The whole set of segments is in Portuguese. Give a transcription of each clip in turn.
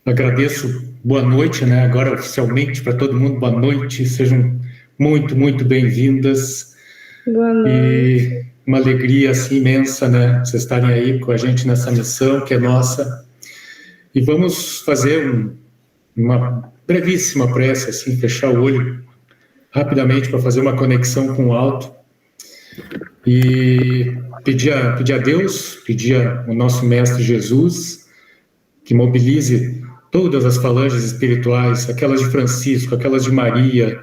Agradeço, boa noite, né? Agora oficialmente para todo mundo, boa noite, sejam muito, muito bem-vindas. Boa noite. E uma alegria assim imensa, né? Vocês estarem aí com a gente nessa missão que é nossa. E vamos fazer uma brevíssima prece, assim, fechar o olho rapidamente para fazer uma conexão com o alto. E pedir a Deus, pedir ao nosso Mestre Jesus, que mobilize todas as falanges espirituais, aquelas de Francisco, aquelas de Maria,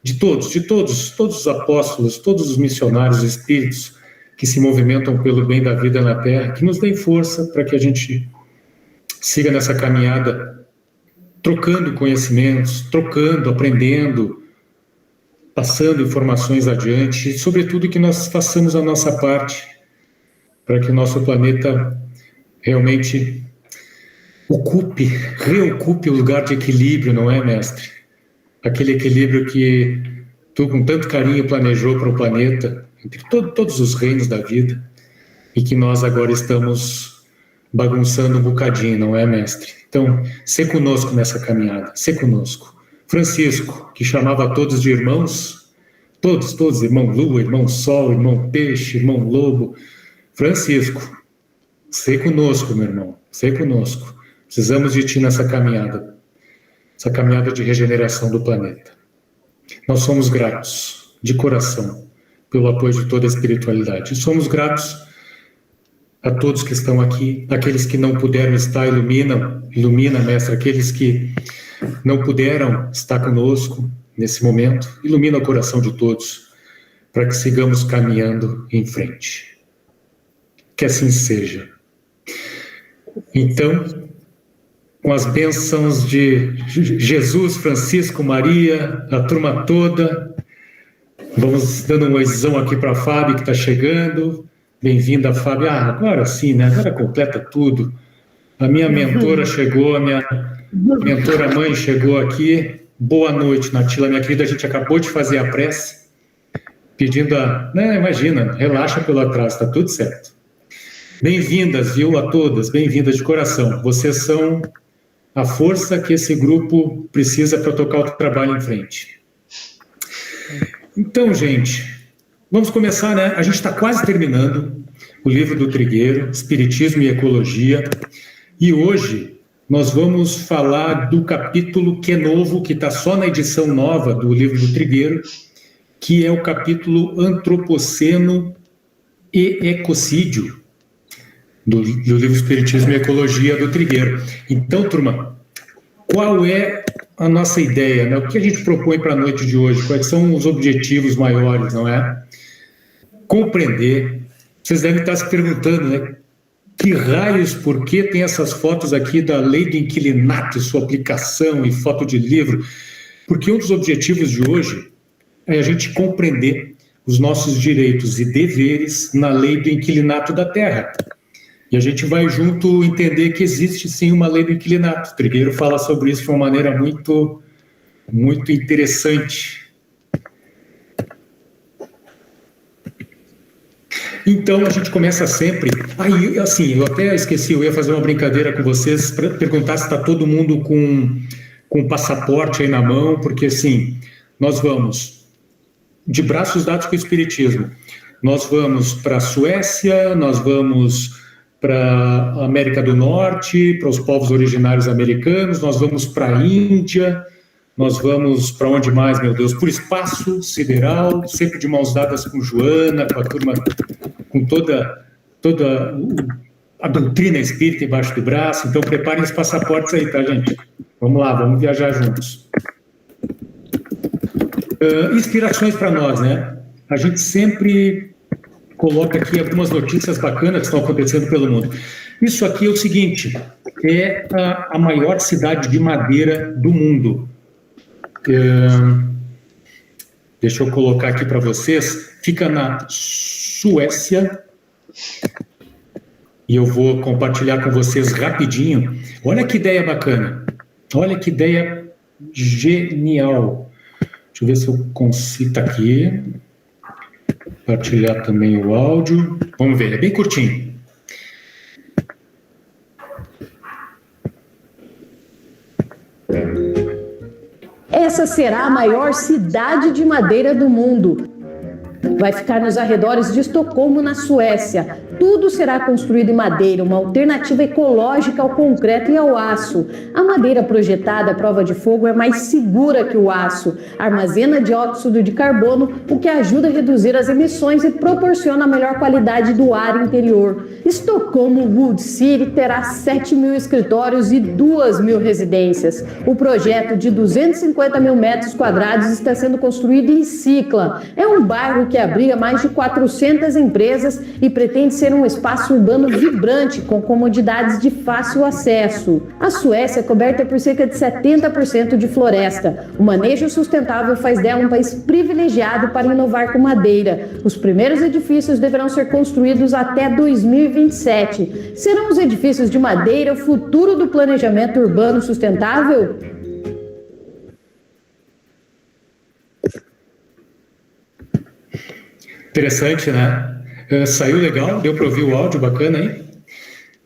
de todos os apóstolos, todos os missionários, espíritos que se movimentam pelo bem da vida na Terra, que nos deem força para que a gente siga nessa caminhada, trocando conhecimentos, trocando, aprendendo, passando informações adiante, e, sobretudo, que nós façamos a nossa parte para que o nosso planeta realmente reocupe o lugar de equilíbrio, não é, mestre? Aquele equilíbrio que tu com tanto carinho planejou para o planeta, entre todos os reinos da vida, e que nós agora estamos bagunçando um bocadinho, não é, mestre? Então, sê conosco nessa caminhada, sê conosco. Francisco, que chamava todos de irmãos, todos, irmão Lua, irmão Sol, irmão Peixe, irmão Lobo. Francisco, sê conosco, meu irmão, sê conosco. Precisamos de ti nessa caminhada, essa caminhada de regeneração do planeta. Nós somos gratos, de coração, pelo apoio de toda a espiritualidade. E somos gratos a todos que estão aqui, aqueles que não puderam estar, ilumina, mestre, aqueles que não puderam estar conosco nesse momento, ilumina o coração de todos, para que sigamos caminhando em frente. Que assim seja. Então, com as bênçãos de Jesus, Francisco, Maria, a turma toda, vamos dando um oizão aqui para a Fábio, que está chegando. Bem-vinda, Fábio. Agora sim, né? Agora completa tudo. A minha mentora chegou, a minha mentora mãe chegou aqui. Boa noite, Natila, minha querida. A gente acabou de fazer a prece, pedindo imagina, relaxa pelo atraso, está tudo certo. Bem-vindas, viu, a todas, bem-vindas de coração. Vocês são a força que esse grupo precisa para tocar o trabalho em frente. Então, gente, vamos começar, né? A gente está quase terminando o livro do Trigueiro, Espiritismo e Ecologia, e hoje nós vamos falar do capítulo que é novo, que está só na edição nova do livro do Trigueiro, que é o capítulo Antropoceno e Ecocídio, do livro Espiritismo e Ecologia do Trigueiro. Então, turma, qual é a nossa ideia, né? O que a gente propõe para a noite de hoje? Quais são os objetivos maiores, não é? Compreender. Vocês devem estar se perguntando, né? Que raios, por que tem essas fotos aqui da lei do inquilinato e sua aplicação e foto de livro? Porque um dos objetivos de hoje é a gente compreender os nossos direitos e deveres na lei do inquilinato da terra. E a gente vai junto entender que existe sim uma lei do inquilinato. O Trigueiro fala sobre isso de uma maneira muito, muito interessante. Então a gente começa sempre. Assim, eu até esqueci, eu ia fazer uma brincadeira com vocês para perguntar se está todo mundo com passaporte aí na mão, porque assim, nós vamos de braços dados com o Espiritismo. Nós vamos para a Suécia, nós vamos para a América do Norte, para os povos originários americanos, nós vamos para a Índia, nós vamos para onde mais, meu Deus? Por espaço sideral, sempre de mãos dadas com Joana, com a turma, com toda a doutrina espírita embaixo do braço. Então preparem os passaportes aí, tá, gente? Vamos lá, vamos viajar juntos. Inspirações para nós, né? A gente sempre coloca aqui algumas notícias bacanas que estão acontecendo pelo mundo. Isso aqui é o seguinte, é a maior cidade de madeira do mundo. Deixa eu colocar aqui para vocês. Fica na Suécia. E eu vou compartilhar com vocês rapidinho. Olha que ideia bacana. Olha que ideia genial. Deixa eu ver se eu consigo. Tá aqui. Compartilhar também o áudio. Vamos ver, é bem curtinho. Essa será a maior cidade de madeira do mundo. Vai ficar nos arredores de Estocolmo, na Suécia. Tudo será construído em madeira, uma alternativa ecológica ao concreto e ao aço. A madeira projetada à prova de fogo é mais segura que o aço, armazena dióxido de carbono, o que ajuda a reduzir as emissões e proporciona a melhor qualidade do ar interior. Estocolmo Wood City terá 7.000 escritórios e 2.000 residências. O projeto de 250 mil metros quadrados está sendo construído em Sickla. É um bairro que abriga mais de 400 empresas e pretende ser um espaço urbano vibrante com comodidades de fácil acesso. A Suécia é coberta por cerca de 70% de floresta. O manejo sustentável faz dela um país privilegiado para inovar com madeira. Os primeiros edifícios deverão ser construídos até 2027. Serão os edifícios de madeira o futuro do planejamento urbano sustentável? Interessante, né? Saiu legal, deu para ouvir o áudio, bacana, hein?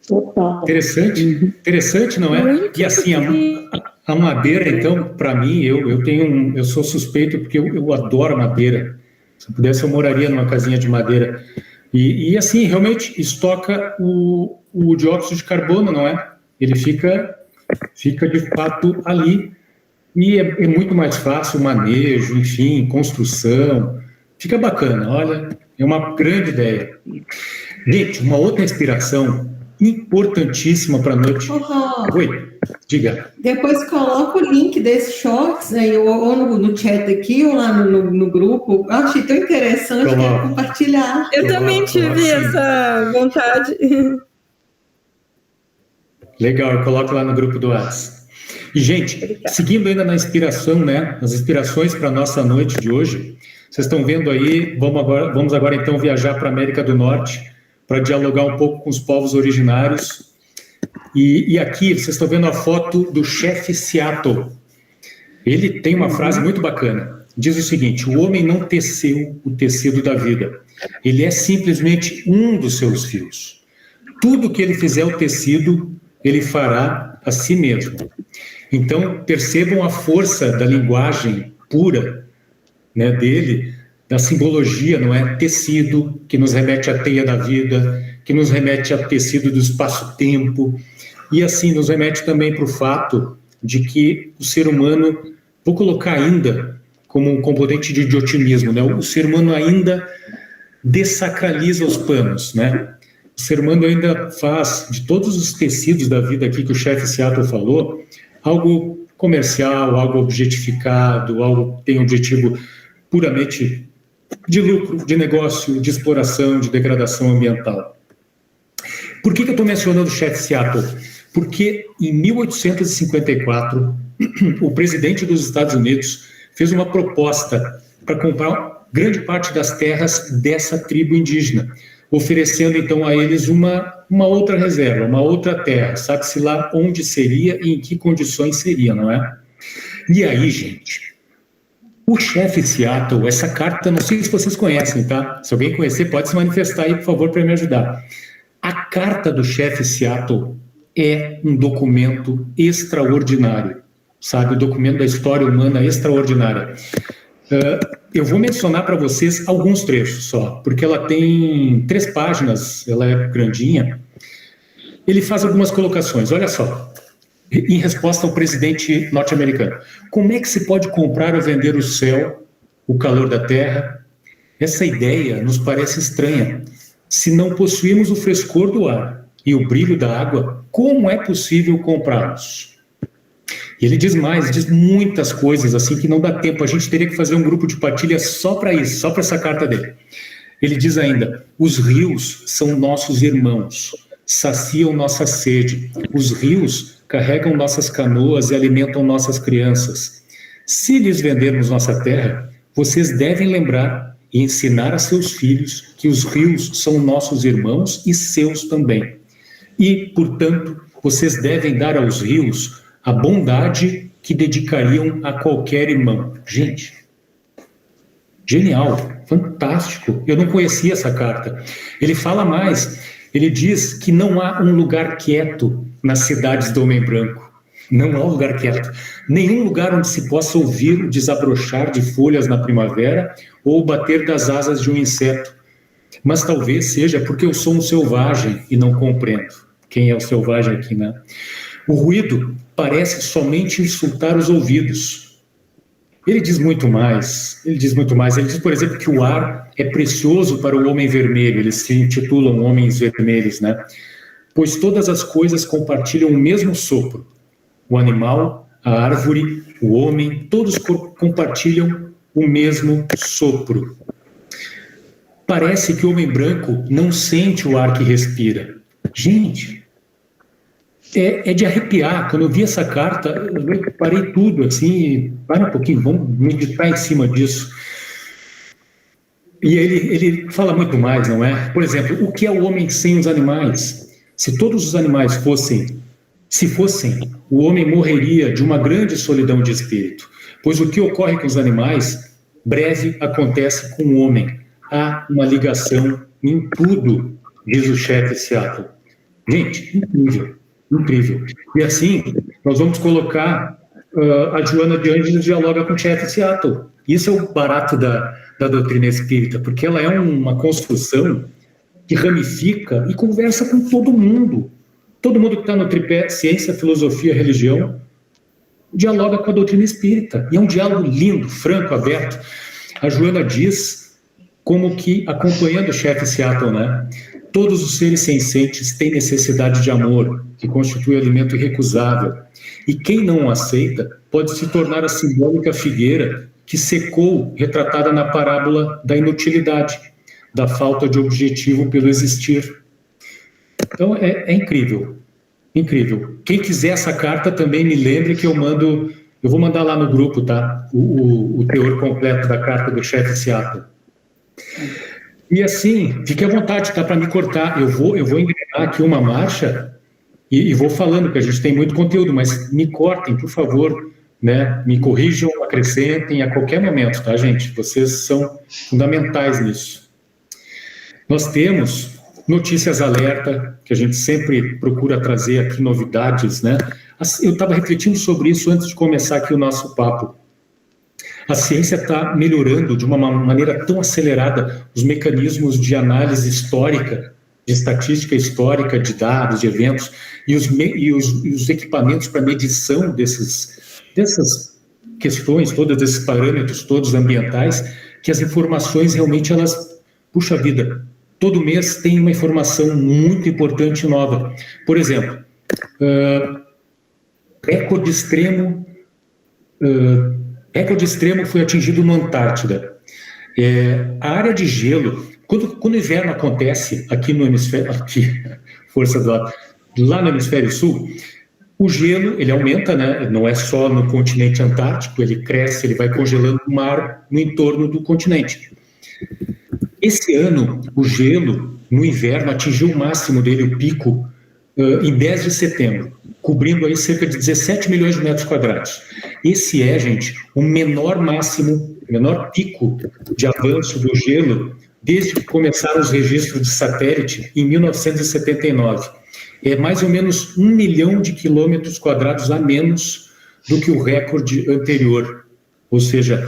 Total. Interessante, não é? Muito E assim, a madeira, então, para mim, eu sou suspeito porque eu adoro madeira. Se eu pudesse, eu moraria numa casinha de madeira. E assim, realmente, estoca o dióxido de carbono, não é? Ele fica de fato ali. E é muito mais fácil o manejo, enfim, construção. Fica bacana, olha, é uma grande ideia. Gente, uma outra inspiração importantíssima para a noite. Oi, diga. Depois coloca o link desses shorts, né, ou no chat aqui, ou lá no grupo. Eu achei tão interessante, quero compartilhar. Eu também tive essa vontade. Legal, eu coloco lá no grupo do WhatsApp. E, gente, seguindo ainda na inspiração, né, as inspirações para a nossa noite de hoje, vocês estão vendo aí, vamos agora então viajar para a América do Norte, para dialogar um pouco com os povos originários. E aqui, vocês estão vendo a foto do chefe Seattle. Ele tem uma frase muito bacana. Diz o seguinte: o homem não teceu o tecido da vida. Ele é simplesmente um dos seus fios. Tudo que ele fizer o tecido, ele fará a si mesmo. Então, percebam a força da linguagem pura, né, dele, da simbologia, não é? Tecido, que nos remete à teia da vida, que nos remete ao tecido do espaço-tempo, e assim nos remete também para o fato de que o ser humano, vou colocar ainda como um componente de otimismo, né? O ser humano ainda dessacraliza os panos, né? O ser humano ainda faz de todos os tecidos da vida aqui que o chefe Seattle falou, algo comercial, algo objetificado, algo que tem objetivo puramente de lucro, de negócio, de exploração, de degradação ambiental. Por que eu estou mencionando o chefe Seattle? Porque em 1854, o presidente dos Estados Unidos fez uma proposta para comprar grande parte das terras dessa tribo indígena, oferecendo então a eles uma outra reserva, uma outra terra, sabe-se lá onde seria e em que condições seria, não é? E aí, gente, o chefe Seattle, essa carta, não sei se vocês conhecem, tá? Se alguém conhecer, pode se manifestar aí, por favor, para me ajudar. A carta do chefe Seattle é um documento extraordinário, sabe? O documento da história humana extraordinária. Eu vou mencionar para vocês alguns trechos só, porque ela tem 3 páginas, ela é grandinha. Ele faz algumas colocações, olha só. Em resposta ao presidente norte-americano: como é que se pode comprar ou vender o céu, o calor da terra? Essa ideia nos parece estranha. Se não possuímos o frescor do ar e o brilho da água, como é possível comprá-los? E ele diz mais, diz muitas coisas assim que não dá tempo, a gente teria que fazer um grupo de partilha só para isso, só para essa carta dele. Ele diz ainda: os rios são nossos irmãos, saciam nossa sede, os rios carregam nossas canoas e alimentam nossas crianças. Se lhes vendermos nossa terra, vocês devem lembrar e ensinar a seus filhos que os rios são nossos irmãos e seus também. E, portanto, vocês devem dar aos rios a bondade que dedicariam a qualquer irmão. Gente, genial, fantástico. Eu não conhecia essa carta. Ele fala mais, ele diz que não há um lugar quieto nas cidades do homem branco. Não há um lugar quieto. Nenhum lugar onde se possa ouvir o desabrochar de folhas na primavera ou o bater das asas de um inseto. Mas talvez seja porque eu sou um selvagem e não compreendo. Quem é o selvagem aqui, né? O ruído parece somente insultar os ouvidos. Ele diz muito mais. Ele diz, por exemplo, que o ar é precioso para o homem vermelho. Eles se intitulam homens vermelhos, né? Pois todas as coisas compartilham o mesmo sopro. O animal, a árvore, o homem, todos compartilham o mesmo sopro. Parece que o homem branco não sente o ar que respira. Gente, é de arrepiar. Quando eu vi essa carta, eu parei tudo assim, para um pouquinho, vamos meditar em cima disso. E ele fala muito mais, não é? Por exemplo, o que é o homem sem os animais? Se todos os animais fossem, o homem morreria de uma grande solidão de espírito, pois o que ocorre com os animais, breve acontece com o homem. Há uma ligação em tudo, diz o chefe Seattle. Gente, incrível. E assim, nós vamos colocar a Joana de Ângeles dialoga com o chefe Seattle. Isso é o barato da doutrina espírita, porque ela é uma construção que ramifica e conversa com todo mundo. Todo mundo que está no tripé ciência, filosofia, religião, dialoga com a doutrina espírita. E é um diálogo lindo, franco, aberto. A Joana diz, como que, acompanhando o chefe Seattle, né? Todos os seres sencientes têm necessidade de amor, que constitui alimento irrecusável. E quem não o aceita pode se tornar a simbólica figueira que secou, retratada na parábola da inutilidade, da falta de objetivo pelo existir. Então, é incrível, incrível. Quem quiser essa carta também me lembre que eu vou mandar lá no grupo, tá? O teor completo da carta do chefe Seattle. E assim, fique à vontade, tá? Para me cortar. Eu vou engrenar aqui uma marcha e vou falando, que a gente tem muito conteúdo, mas me cortem, por favor, né? Me corrijam, acrescentem a qualquer momento, tá, gente? Vocês são fundamentais nisso. Nós temos notícias alerta, que a gente sempre procura trazer aqui novidades, né? Eu estava refletindo sobre isso antes de começar aqui o nosso papo. A ciência está melhorando de uma maneira tão acelerada os mecanismos de análise histórica, de estatística histórica, de dados, de eventos, e os equipamentos para medição dessas questões, todos esses parâmetros, todos ambientais, que as informações realmente puxa vida, todo mês tem uma informação muito importante nova. Por exemplo, recorde extremo foi atingido na Antártida. A área de gelo, quando o inverno acontece aqui no hemisfério, lá no hemisfério sul, o gelo, ele aumenta, né? Não é só no continente antártico, ele cresce, ele vai congelando o mar no entorno do continente. Esse ano, o gelo, no inverno, atingiu o máximo dele, o pico, em 10 de setembro, cobrindo aí cerca de 17 milhões de metros quadrados. Esse é, gente, o menor pico de avanço do gelo desde que começaram os registros de satélite em 1979. É mais ou menos 1 milhão de quilômetros quadrados a menos do que o recorde anterior. Ou seja,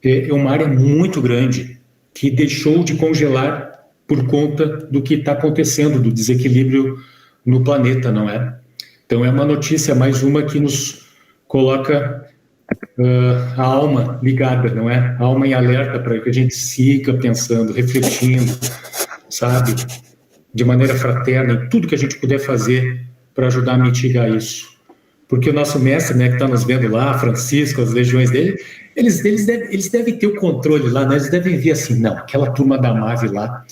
é uma área muito grande que deixou de congelar por conta do que está acontecendo, do desequilíbrio no planeta, não é? Então é uma notícia, mais uma que nos coloca a alma ligada, não é? A alma em alerta para que a gente siga pensando, refletindo, sabe? De maneira fraterna, em tudo que a gente puder fazer para ajudar a mitigar isso. Porque o nosso mestre, né, que está nos vendo lá, Francisco, as legiões dele, eles devem ter o controle lá, né? Eles devem ver assim, não, aquela turma da MAVE lá,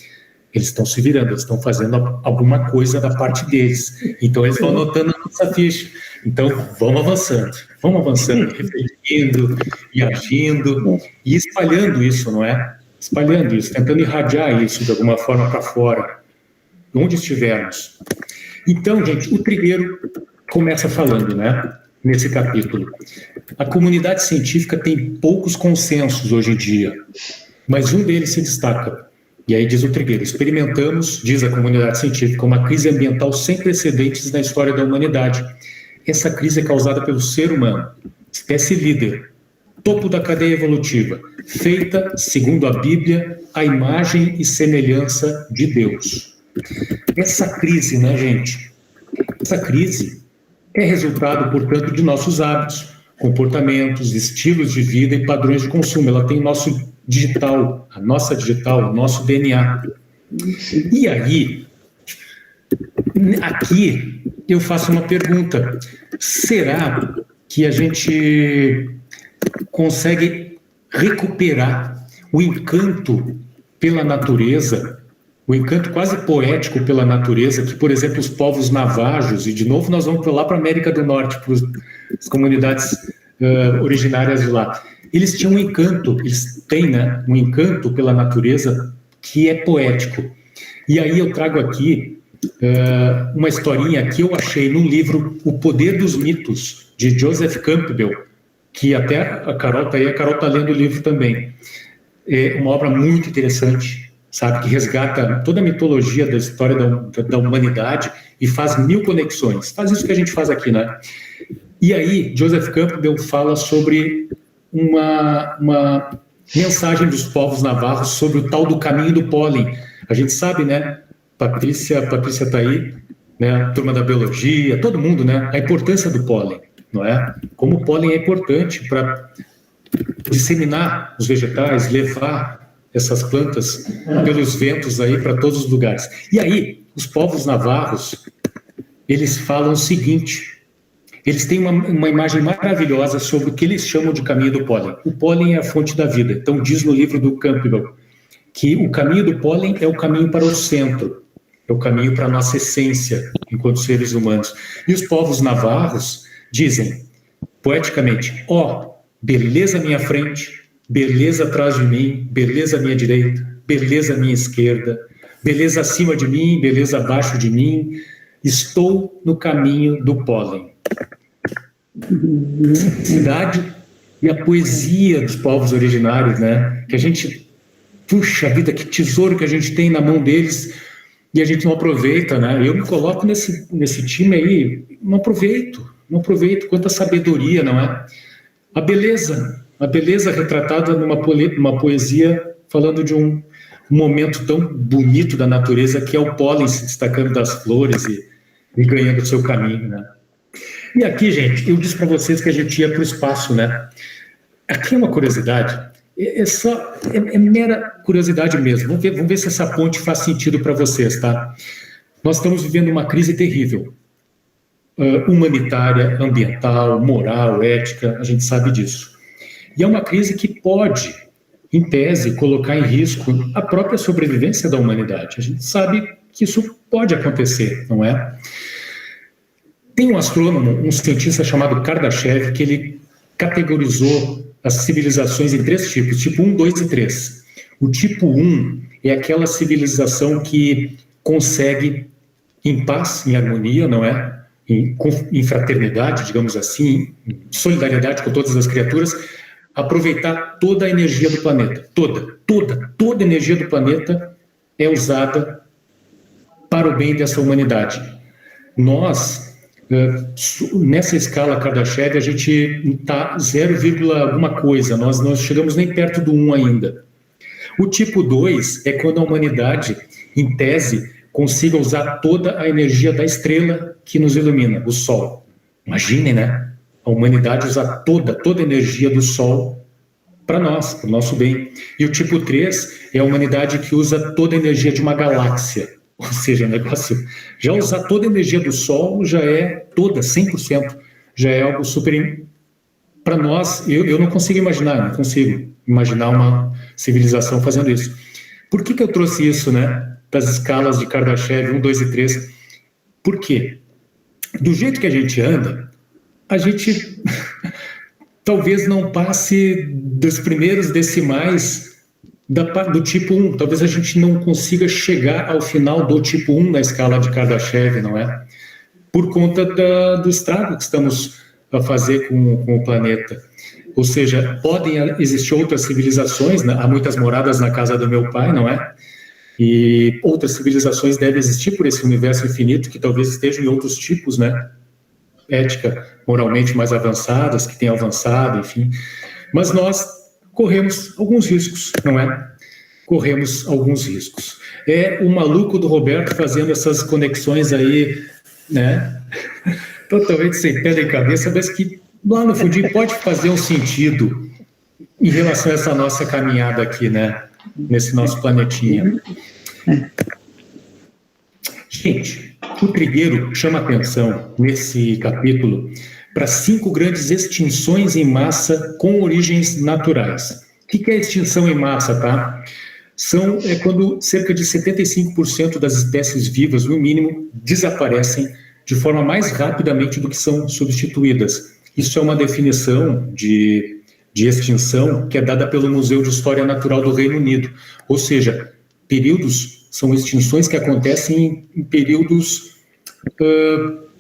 eles estão se virando, eles estão fazendo alguma coisa da parte deles. Então eles vão anotando a nossa ficha. Então vamos avançando, refletindo e agindo e espalhando isso, não é? Espalhando isso, tentando irradiar isso de alguma forma para fora, onde estivermos. Então, gente, o trigueiro começa falando, né, nesse capítulo. A comunidade científica tem poucos consensos hoje em dia, mas um deles se destaca. E aí diz o trigueiro: experimentamos, diz a comunidade científica, uma crise ambiental sem precedentes na história da humanidade. essa crise é causada pelo ser humano, espécie líder, topo da cadeia evolutiva, feita, segundo a Bíblia, à imagem e semelhança de Deus. Essa crise, né, gente? Essa crise é resultado, portanto, de nossos hábitos, comportamentos, estilos de vida e padrões de consumo. Ela tem o nosso digital, a nossa digital, o nosso DNA. E aí, aqui eu faço uma pergunta: será que a gente consegue recuperar o encanto pela natureza, o encanto quase poético pela natureza, que, por exemplo, os povos navajos, e de novo nós vamos lá para a América do Norte, para as comunidades originárias de lá, eles tinham um encanto, eles têm, né, um encanto pela natureza que é poético. E aí eu trago aqui uma historinha que eu achei num livro, O Poder dos Mitos, de Joseph Campbell, que até a Carol está lendo o livro também. É uma obra muito interessante, sabe, que resgata toda a mitologia da história da humanidade e faz 1000 conexões. Faz isso que a gente faz aqui, né? E aí, Joseph Campbell fala sobre uma mensagem dos povos navarros sobre o tal do caminho do pólen. A gente sabe, né? Patrícia está aí, né? A turma da biologia, todo mundo, né? A importância do pólen, não é? Como o pólen é importante para disseminar os vegetais, levar essas plantas pelos ventos aí para todos os lugares. E aí, os povos navarros, eles falam o seguinte: eles têm uma imagem maravilhosa sobre o que eles chamam de caminho do pólen. O pólen é a fonte da vida. Então, diz no livro do Campbell que o caminho do pólen é o caminho para o centro, é o caminho para a nossa essência enquanto seres humanos. E os povos navarros dizem, poeticamente, beleza à minha frente, beleza atrás de mim, beleza à minha direita, beleza à minha esquerda, beleza acima de mim, beleza abaixo de mim, estou no caminho do pólen. A simplicidade e a poesia dos povos originários, né? Que a gente, puxa vida, que tesouro que a gente tem na mão deles e a gente não aproveita, né? Eu me coloco nesse time aí, não aproveito, quanta sabedoria, não é? A beleza retratada numa poesia falando de um momento tão bonito da natureza que é o pólen se destacando das flores e ganhando o seu caminho, né? E aqui, gente, eu disse para vocês que a gente ia para o espaço, né? Aqui é uma curiosidade, é mera curiosidade mesmo. Vamos ver se essa ponte faz sentido para vocês, tá? Nós estamos vivendo uma crise terrível, humanitária, ambiental, moral, ética, a gente sabe disso. E é uma crise que pode, em tese, colocar em risco a própria sobrevivência da humanidade. A gente sabe que isso pode acontecer, não é? Tem um astrônomo, um cientista chamado Kardashev, que ele categorizou as civilizações em 3 tipos, tipo 1, 2 e 3. O tipo 1 é aquela civilização que consegue, em paz, em harmonia, não é? Em fraternidade, digamos assim, em solidariedade com todas as criaturas, aproveitar toda a energia do planeta. Toda a energia do planeta é usada para o bem dessa humanidade. Nós, nessa escala Kardashev, a gente está 0, alguma coisa, nós não chegamos nem perto do 1 ainda. O tipo 2 é quando a humanidade, em tese, consiga usar toda a energia da estrela que nos ilumina, o Sol. Imaginem, né? A humanidade usar toda a energia do Sol para nós, para o nosso bem. E o tipo 3 é a humanidade que usa toda a energia de uma galáxia. Ou seja, o negócio, já usar toda a energia do Sol já é toda, 100%, já é algo super... Para nós, eu não consigo imaginar uma civilização fazendo isso. Por que eu trouxe isso, né? Das escalas de Kardashev, 1, 2 e 3. Por quê? Do jeito que a gente anda, a gente talvez não passe dos primeiros decimais do tipo 1. Talvez a gente não consiga chegar ao final do tipo 1 na escala de Kardashev, não é? Por conta do estrago que estamos a fazer com o planeta. Ou seja, podem existir outras civilizações, né? Há muitas moradas na casa do meu pai, não é? E outras civilizações devem existir por esse universo infinito, que talvez estejam em outros tipos, né? ética, moralmente mais avançadas, que têm avançado, enfim. Mas nós corremos alguns riscos, não é? Corremos alguns riscos. É o maluco do Roberto fazendo essas conexões aí, né? Totalmente sem pé nem cabeça, mas que lá no fundinho pode fazer um sentido em relação a essa nossa caminhada aqui, né? Nesse nosso planetinha. Gente, o Trigueiro chama atenção nesse capítulo para 5 grandes extinções em massa com origens naturais. O que é extinção em massa, tá? É quando cerca de 75% das espécies vivas, no mínimo, desaparecem de forma mais rapidamente do que são substituídas. Isso é uma definição de extinção que é dada pelo Museu de História Natural do Reino Unido. Ou seja, são extinções que acontecem em períodos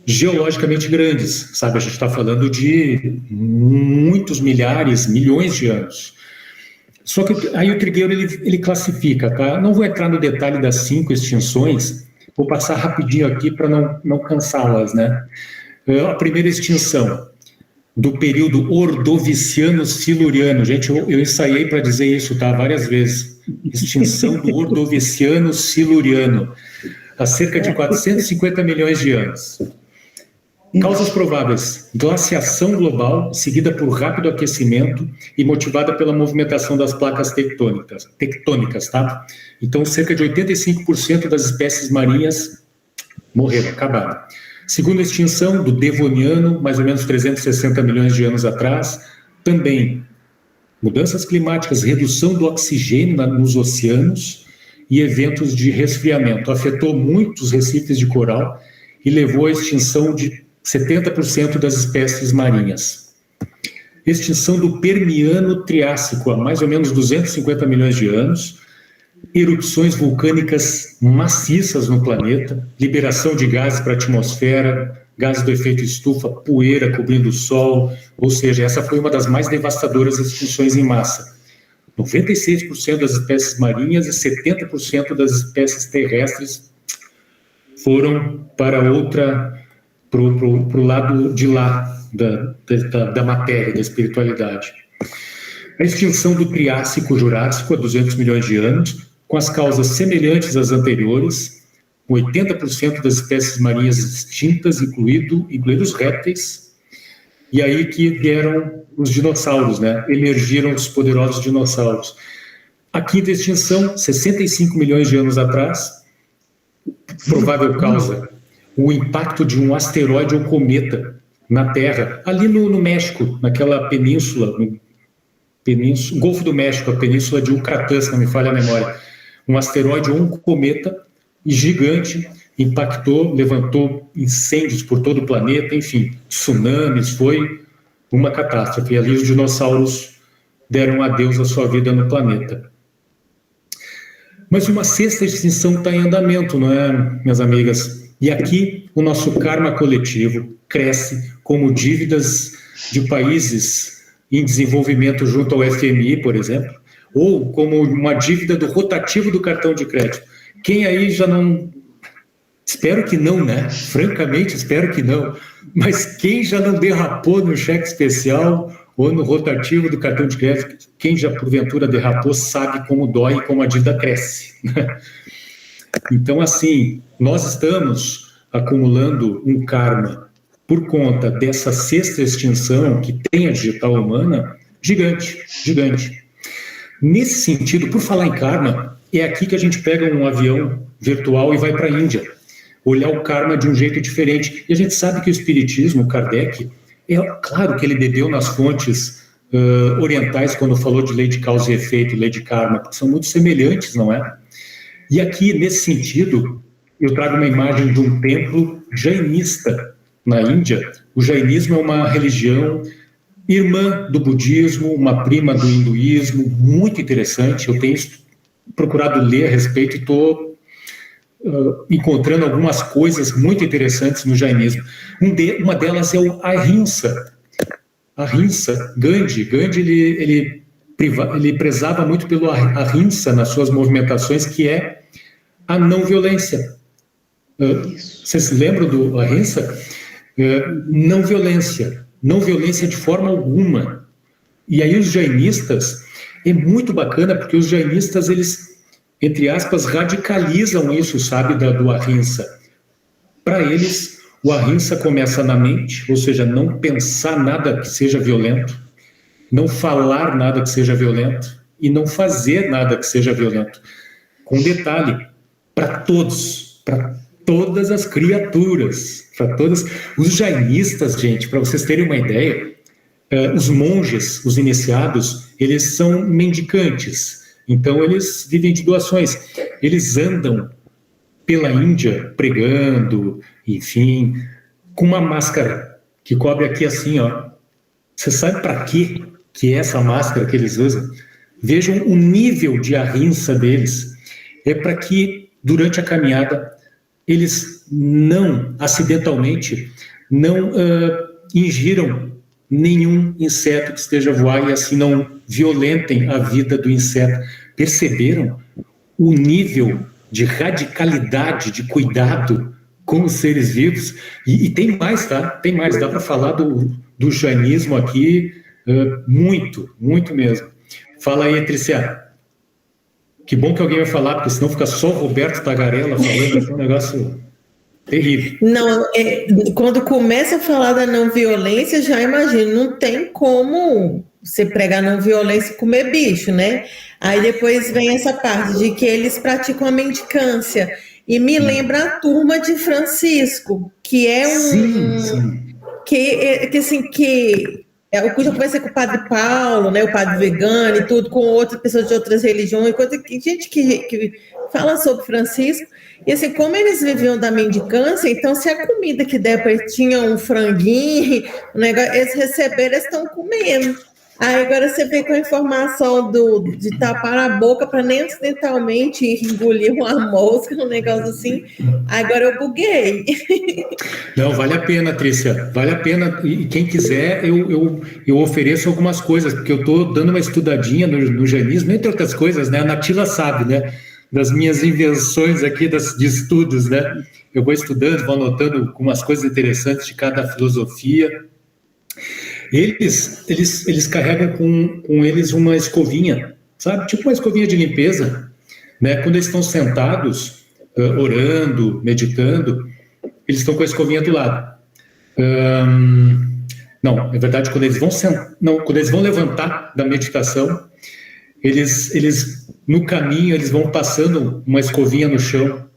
geologicamente grandes, sabe? A gente está falando de muitos milhares, milhões de anos. Só que aí o Trigueiro ele classifica, tá? Não vou entrar no detalhe das 5 extinções, vou passar rapidinho aqui para não cansá-las, né? A primeira extinção do período Ordoviciano-Siluriano. Gente, eu ensaiei para dizer isso, tá? Várias vezes. Extinção do Ordoviciano-Siluriano, há cerca de 450 milhões de anos. Causas prováveis: glaciação global, seguida por rápido aquecimento e motivada pela movimentação das placas tectônicas, tá? Então, cerca de 85% das espécies marinhas morreram, acabaram. Segunda extinção, do Devoniano, mais ou menos 360 milhões de anos atrás, também mudanças climáticas, redução do oxigênio nos oceanos e eventos de resfriamento. Afetou muitos recifes de coral e levou à extinção de 70% das espécies marinhas. Extinção do Permiano-Triássico, há mais ou menos 250 milhões de anos, erupções vulcânicas maciças no planeta, liberação de gases para a atmosfera, gases do efeito estufa, poeira cobrindo o Sol, ou seja, essa foi uma das mais devastadoras extinções em massa. 96% das espécies marinhas e 70% das espécies terrestres foram para o lado de lá da matéria, da espiritualidade. A extinção do Triássico-Jurássico há 200 milhões de anos, com as causas semelhantes às anteriores, 80% das espécies marinhas extintas, incluídos répteis, e aí que vieram os dinossauros, né? Emergiram os poderosos dinossauros. A quinta extinção, 65 milhões de anos atrás, provável causa, o impacto de um asteroide ou cometa na Terra, ali no México, naquela península, Golfo do México, a península de Yucatán, se não me falha a memória. Um asteroide ou um cometa gigante impactou, levantou incêndios por todo o planeta, enfim, tsunamis, foi uma catástrofe. E ali os dinossauros deram adeus à sua vida no planeta. Mas uma sexta extinção está em andamento, não é, minhas amigas? E aqui o nosso karma coletivo cresce como dívidas de países em desenvolvimento junto ao FMI, por exemplo, ou como uma dívida do rotativo do cartão de crédito. Quem aí já não... Espero que não, né? Francamente, espero que não. Mas quem já não derrapou no cheque especial ou no rotativo do cartão de crédito, quem já porventura derrapou sabe como dói e como a dívida cresce. Então, assim, nós estamos acumulando um karma por conta dessa sexta extinção que tem a digital humana, gigante, gigante. Nesse sentido, por falar em karma, é aqui que a gente pega um avião virtual e vai para a Índia, olhar o karma de um jeito diferente. E a gente sabe que o espiritismo, o Kardec, é claro que ele bebeu nas fontes orientais quando falou de lei de causa e efeito, lei de karma, porque são muito semelhantes, não é? E aqui, nesse sentido, eu trago uma imagem de um templo jainista na Índia. O jainismo é uma religião irmã do budismo, uma prima do hinduísmo, muito interessante. Eu tenho procurado ler a respeito e estou encontrando algumas coisas muito interessantes no jainismo. Uma delas é o Ahimsa. Ahimsa, Gandhi ele prezava muito pelo Ahimsa nas suas movimentações, que é a não violência. Vocês se lembram do Ahimsa? não violência de forma alguma. E aí os jainistas, é muito bacana, porque os jainistas, eles, entre aspas, radicalizam isso, sabe, do ahimsa. Para eles, o ahimsa começa na mente, ou seja, não pensar nada que seja violento, não falar nada que seja violento e não fazer nada que seja violento. Com detalhe, para todas as criaturas, para todas. Os jainistas, gente, para vocês terem uma ideia, os monges, os iniciados, eles são mendicantes, então eles vivem de doações, eles andam pela Índia pregando, enfim, com uma máscara que cobre aqui assim, ó. Você sabe para quê que é essa máscara que eles usam? Vejam o nível de ahimsa deles. É para que, durante a caminhada, eles não, acidentalmente, não ingiram nenhum inseto que esteja a voar e assim não violentem a vida do inseto. Perceberam o nível de radicalidade, de cuidado com os seres vivos? E tem mais, tá? Tem mais, dá para falar do jainismo aqui, muito, muito mesmo. Fala aí, Trícia. Que bom que alguém vai falar, porque senão fica só o Roberto Tagarella falando, é um negócio terrível. Não, quando começa a falar da não violência, já imagino, não tem como você pregar não violência e comer bicho, né? Aí depois vem essa parte de que eles praticam a mendicância. E me lembra a turma de Francisco, que é Sim. Eu já conversei com o padre Paulo, né, o padre vegano e tudo, com outras pessoas de outras religiões, gente que fala sobre Francisco, e assim, como eles viviam da mendicância, então se a comida que der para eles tinha um franguinho, um negócio, eles receberam, eles estão comendo. Aí agora você vê com a informação de tapar a boca para nem acidentalmente engolir uma mosca, um negócio assim. Agora eu buguei. Não, vale a pena, Trícia, vale a pena. E quem quiser, eu ofereço algumas coisas, porque eu estou dando uma estudadinha no jainismo, entre outras coisas, né? A Natila sabe, né? Das minhas invenções aqui de estudos, né? Eu vou estudando, vou anotando algumas coisas interessantes de cada filosofia. Eles carregam com eles uma escovinha, sabe? Tipo uma escovinha de limpeza, né? Quando eles estão sentados, orando, meditando, eles estão com a escovinha do lado. Não, na verdade, quando eles vão levantar da meditação, eles no caminho, eles vão passando uma escovinha no chão,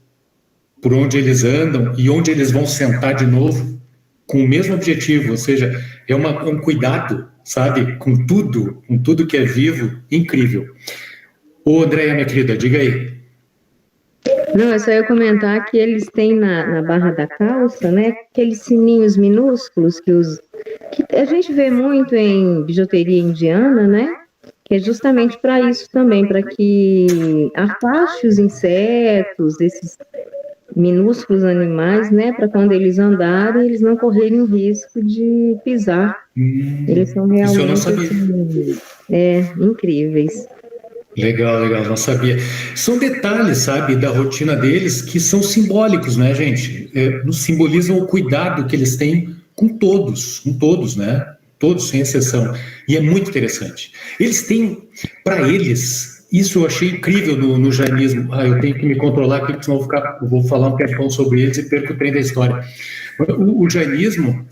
por onde eles andam e onde eles vão sentar de novo, com o mesmo objetivo, ou seja, é um cuidado, sabe, com tudo que é vivo, incrível. Ô, Andréia, minha querida, diga aí. Não, eu só ia comentar que eles têm na barra da calça, né, aqueles sininhos minúsculos que a gente vê muito em bijuteria indiana, né, que é justamente para isso também, para que afaste os insetos, esses minúsculos animais, né, para quando eles andarem, eles não correrem o risco de pisar. Eles são realmente, eu não sabia. Assim, incríveis. Legal, não sabia. São detalhes, sabe, da rotina deles que são simbólicos, né, gente? Simbolizam o cuidado que eles têm com todos, né? Todos, sem exceção. E é muito interessante. Eles têm, para eles, isso eu achei incrível no jainismo. Eu tenho que me controlar aqui, porque senão eu vou falar um tempão sobre eles e perco o trem da história. O jainismo,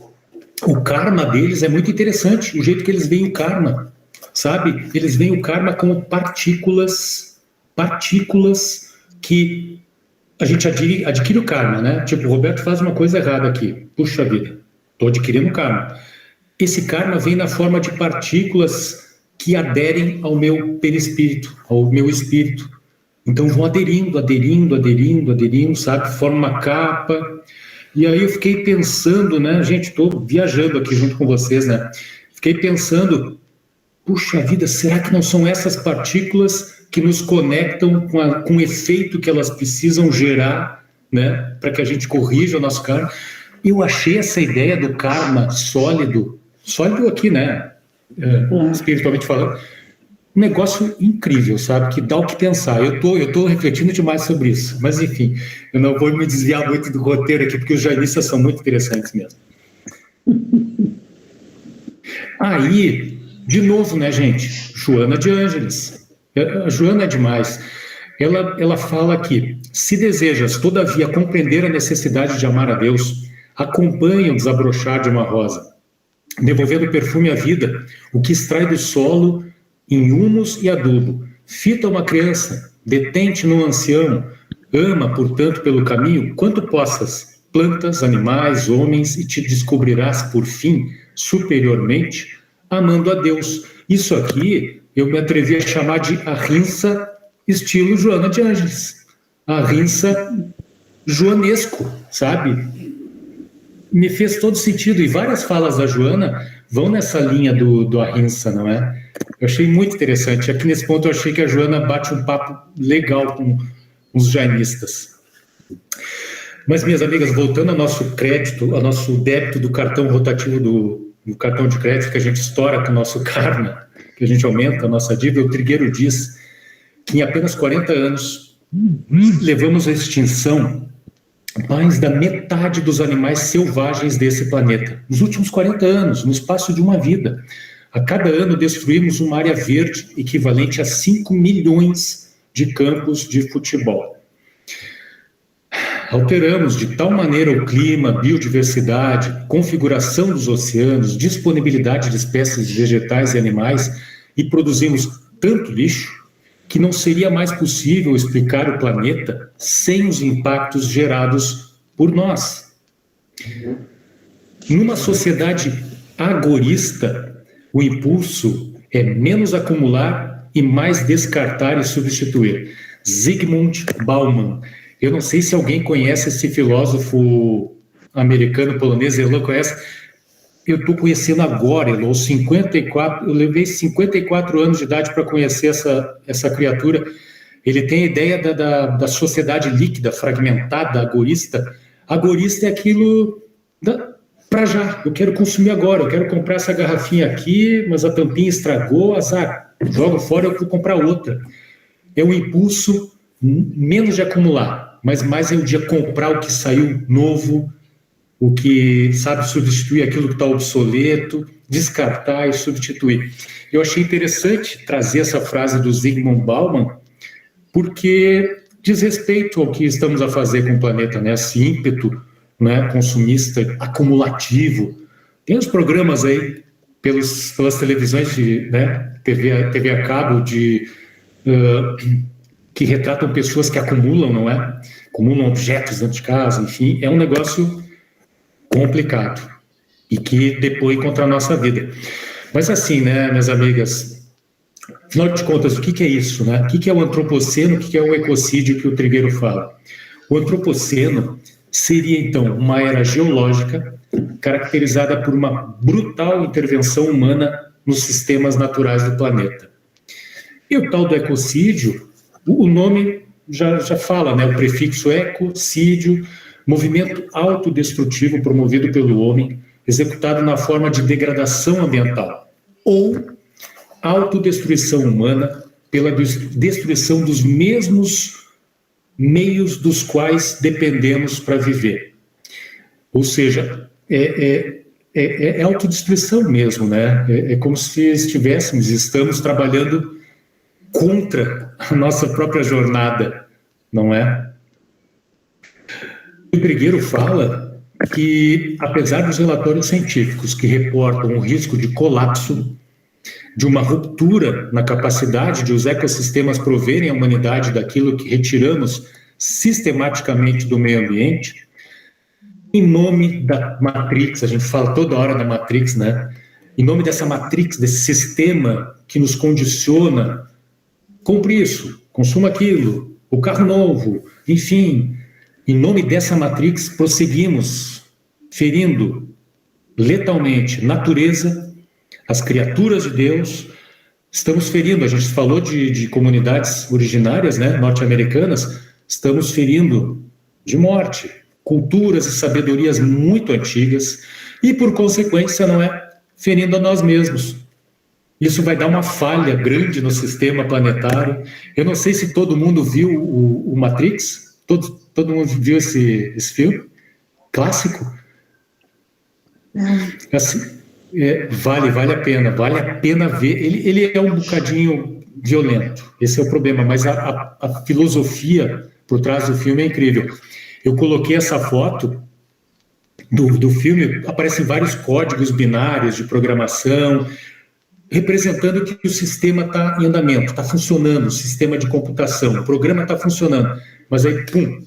o karma deles é muito interessante, o jeito que eles veem o karma, sabe? Eles veem o karma como partículas que a gente adquire o karma, né? Tipo, o Roberto faz uma coisa errada aqui. Puxa vida, estou adquirindo karma. Esse karma vem na forma de partículas que aderem ao meu perispírito, ao meu espírito. Então vão aderindo, sabe? Forma uma capa. E aí eu fiquei pensando, né? Gente, estou viajando aqui junto com vocês, né? Fiquei pensando, puxa vida, será que não são essas partículas que nos conectam com o efeito que elas precisam gerar, né? Para que a gente corrija o nosso karma? Eu achei essa ideia do karma sólido aqui, né? Espiritualmente falando, um negócio incrível, sabe? Que dá o que pensar. Eu tô refletindo demais sobre isso, mas enfim, eu não vou me desviar muito do roteiro aqui, porque os jainistas são muito interessantes mesmo. Aí, de novo, né, gente? Joana de Ângeles. A Joana é demais. Ela fala que, se desejas, todavia, compreender a necessidade de amar a Deus, acompanhe o desabrochar de uma rosa, devolvendo perfume à vida, o que extrai do solo em humus e adubo. Fita uma criança, detente no ancião, ama, portanto, pelo caminho, quanto possas, plantas, animais, homens, e te descobrirás, por fim, superiormente, amando a Deus. Isso aqui eu me atrevi a chamar de arrinça estilo Joana de Ângeles. Arrinça joanesco, sabe? Me fez todo sentido, e várias falas da Joana vão nessa linha do arrinça, não é? Eu achei muito interessante. Aqui nesse ponto eu achei que a Joana bate um papo legal com os jainistas. Mas, minhas amigas, voltando ao nosso crédito, ao nosso débito do cartão rotativo do cartão de crédito que a gente estoura com o nosso karma, que a gente aumenta a nossa dívida, o Trigueiro diz que em apenas 40 anos levamos à extinção mais da metade dos animais selvagens desse planeta. Nos últimos 40 anos, no espaço de uma vida. A cada ano destruímos uma área verde equivalente a 5 milhões de campos de futebol. Alteramos de tal maneira o clima, biodiversidade, configuração dos oceanos, disponibilidade de espécies vegetais e animais, e produzimos tanto lixo que não seria mais possível explicar o planeta sem os impactos gerados por nós. Numa sociedade agorista, o impulso é menos acumular e mais descartar e substituir. Zygmunt Bauman. Eu não sei se alguém conhece esse filósofo americano, polonês. Elô conhece? Eu estou conhecendo agora, Elô, 54, eu levei 54 anos de idade para conhecer essa criatura. Ele tem a ideia da sociedade líquida, fragmentada, agorista. Agorista é aquilo para já, eu quero consumir agora, eu quero comprar essa garrafinha aqui, mas a tampinha estragou, azar, jogo fora, eu vou comprar outra. É um impulso menos de acumular, mas mais é o de comprar o que saiu novo, o que sabe substituir aquilo que está obsoleto, descartar e substituir. Eu achei interessante trazer essa frase do Zygmunt Bauman, porque diz respeito ao que estamos a fazer com o planeta, né? Esse ímpeto, né, consumista, acumulativo. Tem os programas aí, pelas televisões de, né, TV a cabo, que retratam pessoas que acumulam, não é? Acumulam objetos dentro de casa, enfim, é um negócio complicado e que depõe contra a nossa vida. Mas assim, né, minhas amigas, afinal de contas, o que é isso, né? O que é o antropoceno, o que é o ecocídio que o Trigueiro fala? O antropoceno seria, então, uma era geológica caracterizada por uma brutal intervenção humana nos sistemas naturais do planeta. E o tal do ecocídio, o nome já fala, né? O prefixo ecocídio, movimento autodestrutivo promovido pelo homem, executado na forma de degradação ambiental, ou autodestruição humana pela destruição dos mesmos meios dos quais dependemos para viver. Ou seja, é autodestruição mesmo, né? É como se estamos trabalhando contra a nossa própria jornada, não é? O Trigueiro fala que, apesar dos relatórios científicos que reportam o risco de colapso, de uma ruptura na capacidade de os ecossistemas proverem à humanidade daquilo que retiramos sistematicamente do meio ambiente, em nome da Matrix, a gente fala toda hora da Matrix, né? Em nome dessa Matrix, desse sistema que nos condiciona, compre isso, consuma aquilo, o carro novo, enfim. Em nome dessa Matrix, prosseguimos ferindo letalmente natureza, as criaturas de Deus. Estamos ferindo, a gente falou de comunidades originárias, né, norte-americanas, estamos ferindo de morte culturas e sabedorias muito antigas e, por consequência, não é, ferindo a nós mesmos. Isso vai dar uma falha grande no sistema planetário. Eu não sei se todo mundo viu o Matrix. Todo mundo viu esse filme? Clássico? Assim, vale a pena ver. Ele é um bocadinho violento, esse é o problema, mas a filosofia por trás do filme é incrível. Eu coloquei essa foto do filme, aparecem vários códigos binários de programação, representando que o sistema está em andamento, está funcionando, o sistema de computação, o programa está funcionando, mas aí, pum,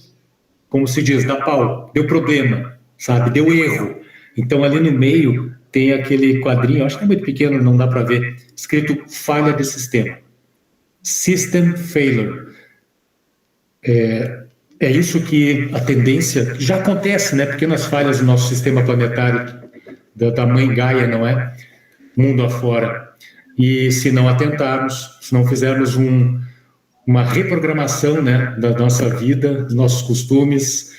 como se diz, dá pau, deu problema, sabe, deu erro. Então, ali no meio tem aquele quadrinho, acho que é muito pequeno, não dá para ver, escrito falha de sistema. System failure. É isso que a tendência, já acontece, né, pequenas falhas do nosso sistema planetário, da mãe Gaia, não é? Mundo afora. E se não atentarmos, se não fizermos uma reprogramação, né, da nossa vida, dos nossos costumes,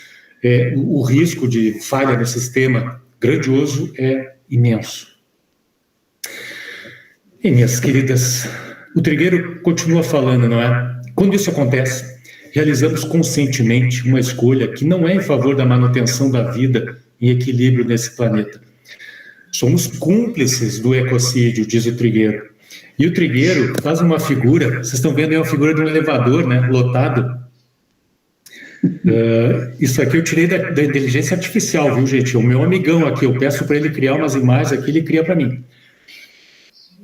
o risco de falha no sistema grandioso é imenso. E, minhas queridas, o Trigueiro continua falando, não é? Quando isso acontece, realizamos conscientemente uma escolha que não é em favor da manutenção da vida em equilíbrio nesse planeta. Somos cúmplices do ecocídio, diz o Trigueiro. E o Trigueiro faz uma figura, vocês estão vendo aí uma figura de um elevador, né, lotado. Isso aqui eu tirei da inteligência artificial, viu, gente? O meu amigão aqui, eu peço para ele criar umas imagens aqui, ele cria para mim.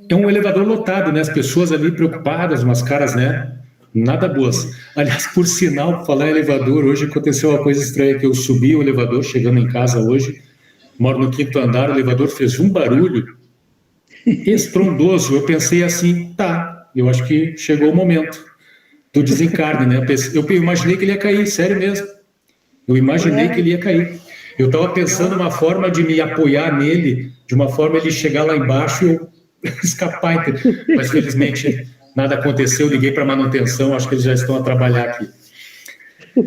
É um elevador lotado, né, as pessoas ali preocupadas, umas caras, né, nada boas. Aliás, por sinal, por falar em elevador, hoje aconteceu uma coisa estranha, que eu subi o elevador, chegando em casa hoje, moro no 5º andar, o elevador fez um barulho estrondoso. Eu pensei assim, tá, eu acho que chegou o momento do desencarne, né? Eu imaginei que ele ia cair, sério mesmo. Eu imaginei que ele ia cair. Eu estava pensando uma forma de me apoiar nele, de uma forma ele chegar lá embaixo e eu escapar. Mas felizmente nada aconteceu, liguei para a manutenção, acho que eles já estão a trabalhar aqui.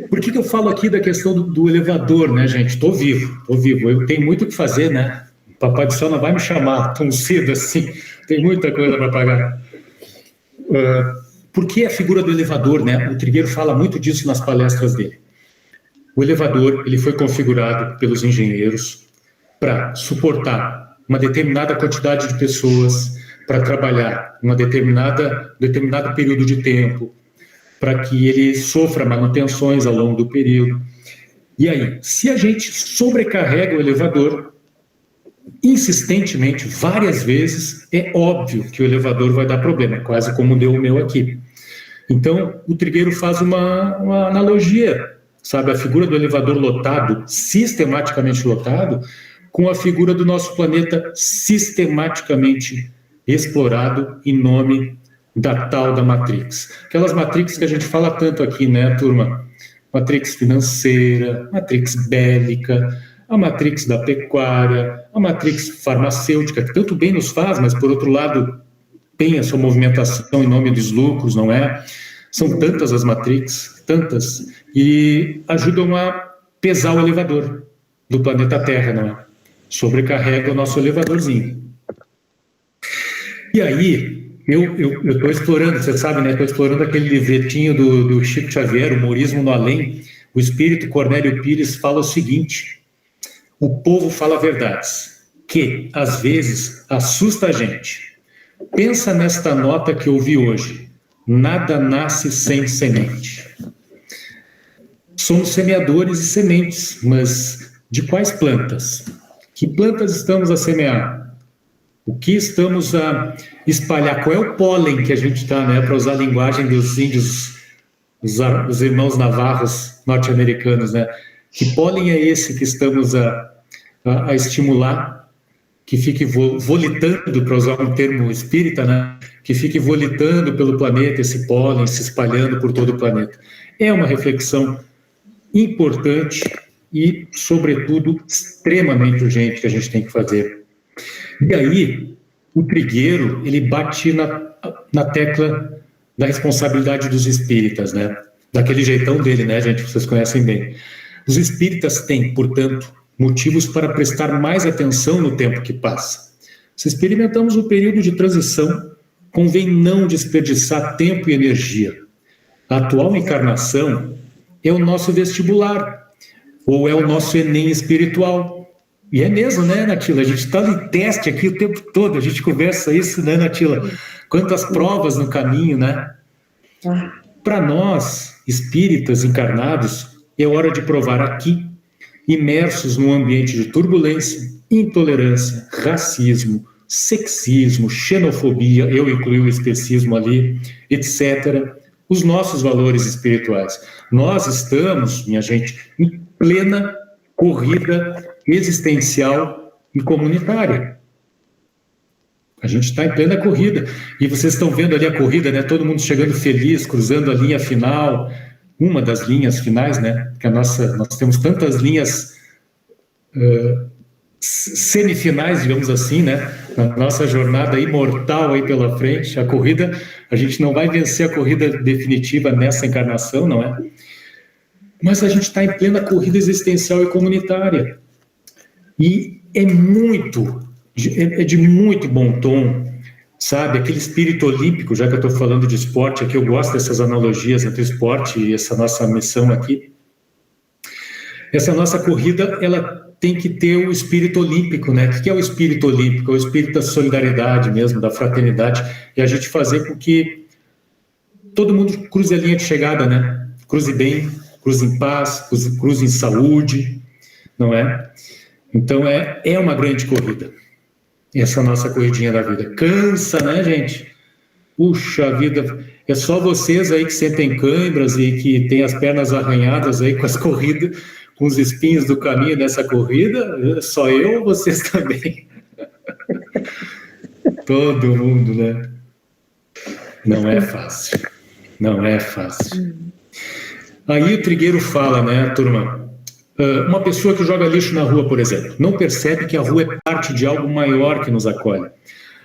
Por que eu falo aqui da questão do elevador, né, gente? Estou vivo. Eu tenho muito o que fazer, né? O Papai do Céu não vai me chamar tão cedo assim. Tem muita coisa para pagar. Por que a figura do elevador, né? O Trigueiro fala muito disso nas palestras dele. O elevador, ele foi configurado pelos engenheiros para suportar uma determinada quantidade de pessoas, para trabalhar um determinado período de tempo, para que ele sofra manutenções ao longo do período. E aí, se a gente sobrecarrega o elevador insistentemente, várias vezes, é óbvio que o elevador vai dar problema, quase como deu o meu aqui. Então, o Trigueiro faz uma analogia, sabe, a figura do elevador lotado, sistematicamente lotado, com a figura do nosso planeta sistematicamente explorado em nome da tal da Matrix. Aquelas Matrix que a gente fala tanto aqui, né, turma? Matrix financeira, Matrix bélica, a Matrix da pecuária, a Matrix farmacêutica, que tanto bem nos faz, mas, por outro lado, tem a sua movimentação em nome dos lucros, não é? São tantas as Matrix, tantas, e ajudam a pesar o elevador do planeta Terra, não é? Sobrecarrega o nosso elevadorzinho. E aí, eu estou explorando, você sabe, né? Estou explorando aquele livretinho do Chico Xavier, Humorismo no Além. O espírito Cornélio Pires fala o seguinte: o povo fala verdades, que, às vezes, assusta a gente. Pensa nesta nota que eu vi hoje. Nada nasce sem semente. Somos semeadores e sementes, mas de quais plantas? Que plantas estamos a semear? O que estamos a espalhar? Qual é o pólen que a gente está, né, para usar a linguagem dos índios, os irmãos navarros norte-americanos, né? Que pólen é esse que estamos a estimular, que fique volitando, para usar um termo espírita, né? Que fique volitando pelo planeta, esse pólen se espalhando por todo o planeta? É uma reflexão importante e, sobretudo, extremamente urgente que a gente tem que fazer. E aí, o Trigueiro, ele bate na tecla da responsabilidade dos espíritas, né? Daquele jeitão dele, né, gente? Vocês conhecem bem. Os espíritas têm, portanto, motivos para prestar mais atenção no tempo que passa. Se experimentamos o período de transição, convém não desperdiçar tempo e energia. A atual encarnação é o nosso vestibular, ou é o nosso Enem espiritual. E é mesmo, né, Natila? A gente está em teste aqui o tempo todo, a gente conversa isso, né, Natila? Quantas provas no caminho, né? Para nós, espíritas encarnados, é hora de provar aqui, imersos num ambiente de turbulência, intolerância, racismo, sexismo, xenofobia, eu incluí o especismo ali, etc., os nossos valores espirituais. Nós estamos, minha gente, em plena corrida existencial e comunitária. A gente está em plena corrida. E vocês estão vendo ali a corrida, né? Todo mundo chegando feliz, cruzando a linha final, uma das linhas finais, né? Que nós temos tantas linhas semifinais, digamos assim, né? Na nossa jornada imortal aí pela frente, a corrida, a gente não vai vencer a corrida definitiva nessa encarnação, não é? Mas a gente está em plena corrida existencial e comunitária. E é de muito bom tom, sabe? Aquele espírito olímpico, já que eu estou falando de esporte aqui, eu gosto dessas analogias entre esporte e essa nossa missão aqui. Essa nossa corrida, ela tem que ter o espírito olímpico, né? O que é o espírito olímpico? É o espírito da solidariedade mesmo, da fraternidade, e a gente fazer com que todo mundo cruze a linha de chegada, né? Cruze bem, cruze em paz, cruze em saúde, não é? Então é uma grande corrida, essa nossa corridinha da vida. Cansa, né, gente? Puxa vida, é só vocês aí que sentem câimbras e que têm as pernas arranhadas aí com as corridas, com os espinhos do caminho dessa corrida? Só eu ou vocês também? Todo mundo, né? Não é fácil. Não é fácil. Aí o Trigueiro fala, né, turma? Uma pessoa que joga lixo na rua, por exemplo, não percebe que a rua é parte de algo maior que nos acolhe.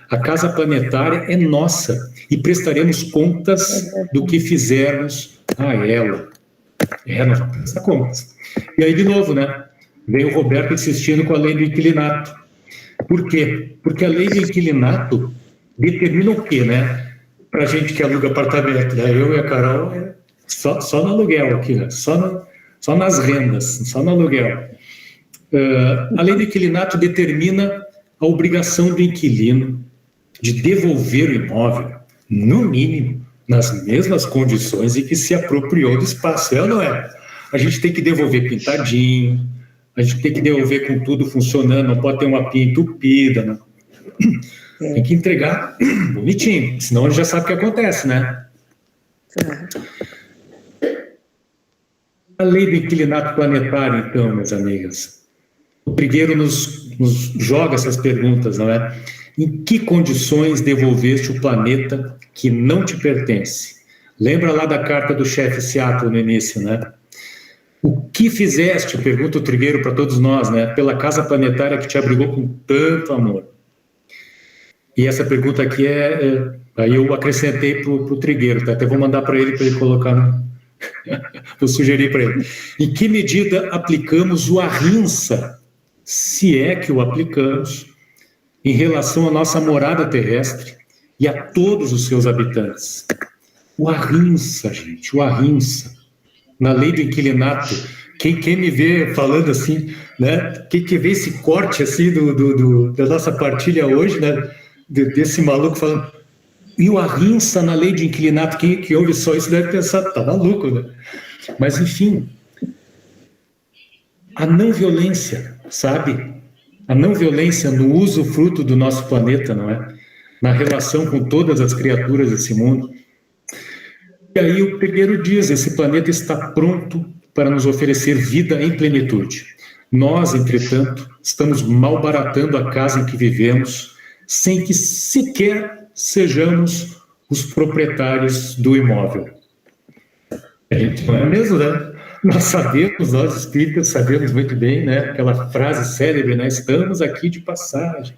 A casa planetária é nossa e prestaremos contas do que fizermos a ela. Nós vamos prestar contas. E aí, de novo, né? Vem o Roberto insistindo com a lei do inquilinato. Por quê? Porque a lei do inquilinato determina o quê, né? Para gente que aluga apartamento, né? Eu e a Carol, só no aluguel aqui, né? Só nas rendas, só no aluguel. A lei do inquilinato determina a obrigação do inquilino de devolver o imóvel, no mínimo, nas mesmas condições em que se apropriou do espaço, é ou não é? A gente tem que devolver pintadinho, a gente tem que devolver com tudo funcionando, não pode ter uma pia entupida, né? Tem que entregar bonitinho, senão a gente já sabe o que acontece, né? A lei do inquilinato planetário, então, minhas amigas. O Trigueiro nos joga essas perguntas, não é? Em que condições devolveste o planeta que não te pertence? Lembra lá da carta do chefe Seattle no início, né? O que fizeste, pergunta o Trigueiro para todos nós, né? Pela casa planetária que te abrigou com tanto amor. E essa pergunta aqui aí eu acrescentei para o Trigueiro, tá? Até vou mandar para ele colocar vou sugerir para ele. Em que medida aplicamos o ahimsa, se é que o aplicamos, em relação à nossa morada terrestre e a todos os seus habitantes? O ahimsa, gente, o ahimsa. Na lei do inquilinato, quem me vê falando assim, né? Quem vê esse corte assim da nossa partilha hoje, né? Desse maluco falando, e o ahimsa na lei de inquilinato, quem ouve só isso deve pensar, tá maluco, né? Mas enfim, a não violência, sabe? A não violência no uso fruto do nosso planeta, não é? Na relação com todas as criaturas desse mundo. E aí o Trigueiro diz, esse planeta está pronto para nos oferecer vida em plenitude. Nós, entretanto, estamos malbaratando a casa em que vivemos, sem que sequer sejamos os proprietários do imóvel. Não é mesmo, né? Nós sabemos, nós espíritas sabemos muito bem, né? Aquela frase célebre, né? Estamos aqui de passagem.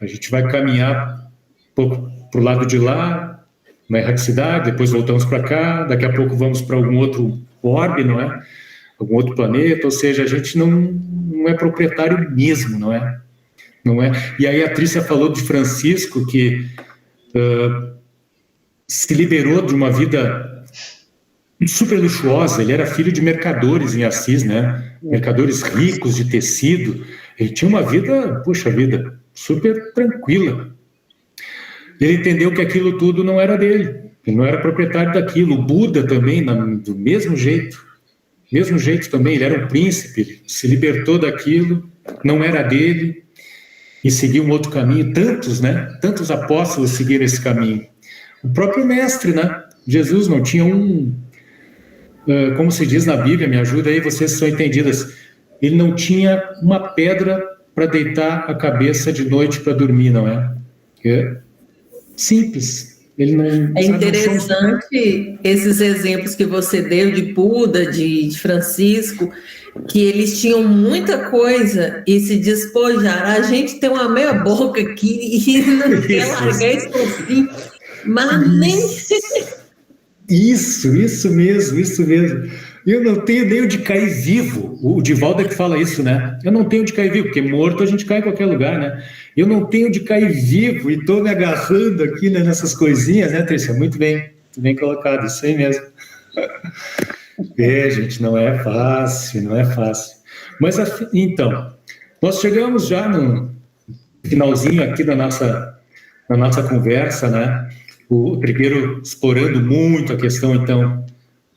A gente vai caminhar um pouco para o lado de lá, na erraticidade, depois voltamos para cá, daqui a pouco vamos para algum outro orbe, não é? Algum outro planeta, ou seja, a gente não é proprietário mesmo, não é? Não é? E aí a Trícia falou de Francisco, que se liberou de uma vida super luxuosa. Ele era filho de mercadores em Assis, né? Mercadores ricos de tecido, Ele tinha uma vida, puxa vida, super tranquila. Ele entendeu que aquilo tudo não era dele, ele não era proprietário daquilo. O Buda também, do mesmo jeito também, ele era um príncipe, ele se libertou daquilo, não era dele, e seguiu um outro caminho. Tantos apóstolos seguiram esse caminho. O próprio mestre, né? Jesus não tinha como se diz na Bíblia, me ajuda aí, vocês são entendidas, ele não tinha uma pedra para deitar a cabeça de noite para dormir, não é? É simples. Ele não, é interessante esses exemplos que você deu de Buda, de Francisco, que eles tinham muita coisa e se despojaram. A gente tem uma meia boca aqui e não quer largar isso assim, mas nem... Isso mesmo. Eu não tenho nem onde cair vivo. O Divaldo é que fala isso, né? Eu não tenho onde cair vivo, porque morto a gente cai em qualquer lugar, né? Eu não tenho onde cair vivo e estou me agarrando aqui, né, nessas coisinhas, né, Trícia? Muito bem colocado, isso aí mesmo. Gente, não é fácil. Mas, então, nós chegamos já no finalzinho aqui da nossa conversa, né? O Trigueiro explorando muito a questão, então,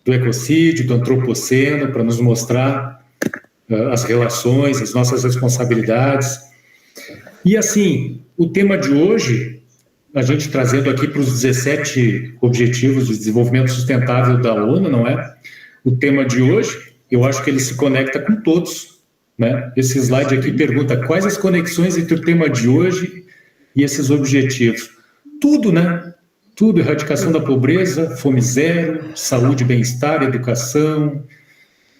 do ecocídio, do antropoceno, para nos mostrar as relações, as nossas responsabilidades. E, assim, o tema de hoje, a gente trazendo aqui para os 17 Objetivos de Desenvolvimento Sustentável da ONU, não é? O tema de hoje, eu acho que ele se conecta com todos, né? Esse slide aqui pergunta quais as conexões entre o tema de hoje e esses objetivos. Tudo, né? Tudo, erradicação da pobreza, fome zero, saúde, bem-estar, educação,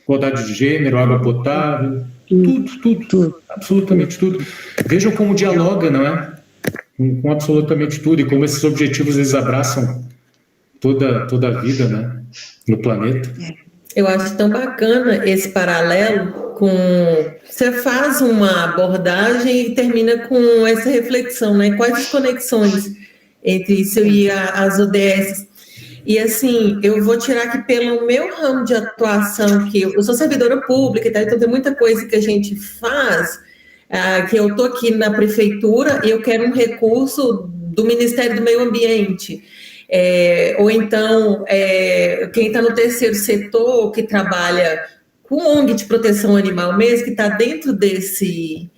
igualdade de gênero, água potável, tudo, absolutamente tudo. Vejam como dialoga, não é? Com absolutamente tudo, e como esses objetivos eles abraçam toda a vida, né? No planeta. Eu acho tão bacana esse paralelo com... Você faz uma abordagem e termina com essa reflexão, né? Quais as conexões entre isso e as ODS. E, assim, eu vou tirar aqui pelo meu ramo de atuação, que eu sou servidora pública, tá? Então tem muita coisa que a gente faz, que eu estou aqui na prefeitura e eu quero um recurso do Ministério do Meio Ambiente. Ou então, quem está no terceiro setor, que trabalha com ONG de proteção animal mesmo, que está dentro desse...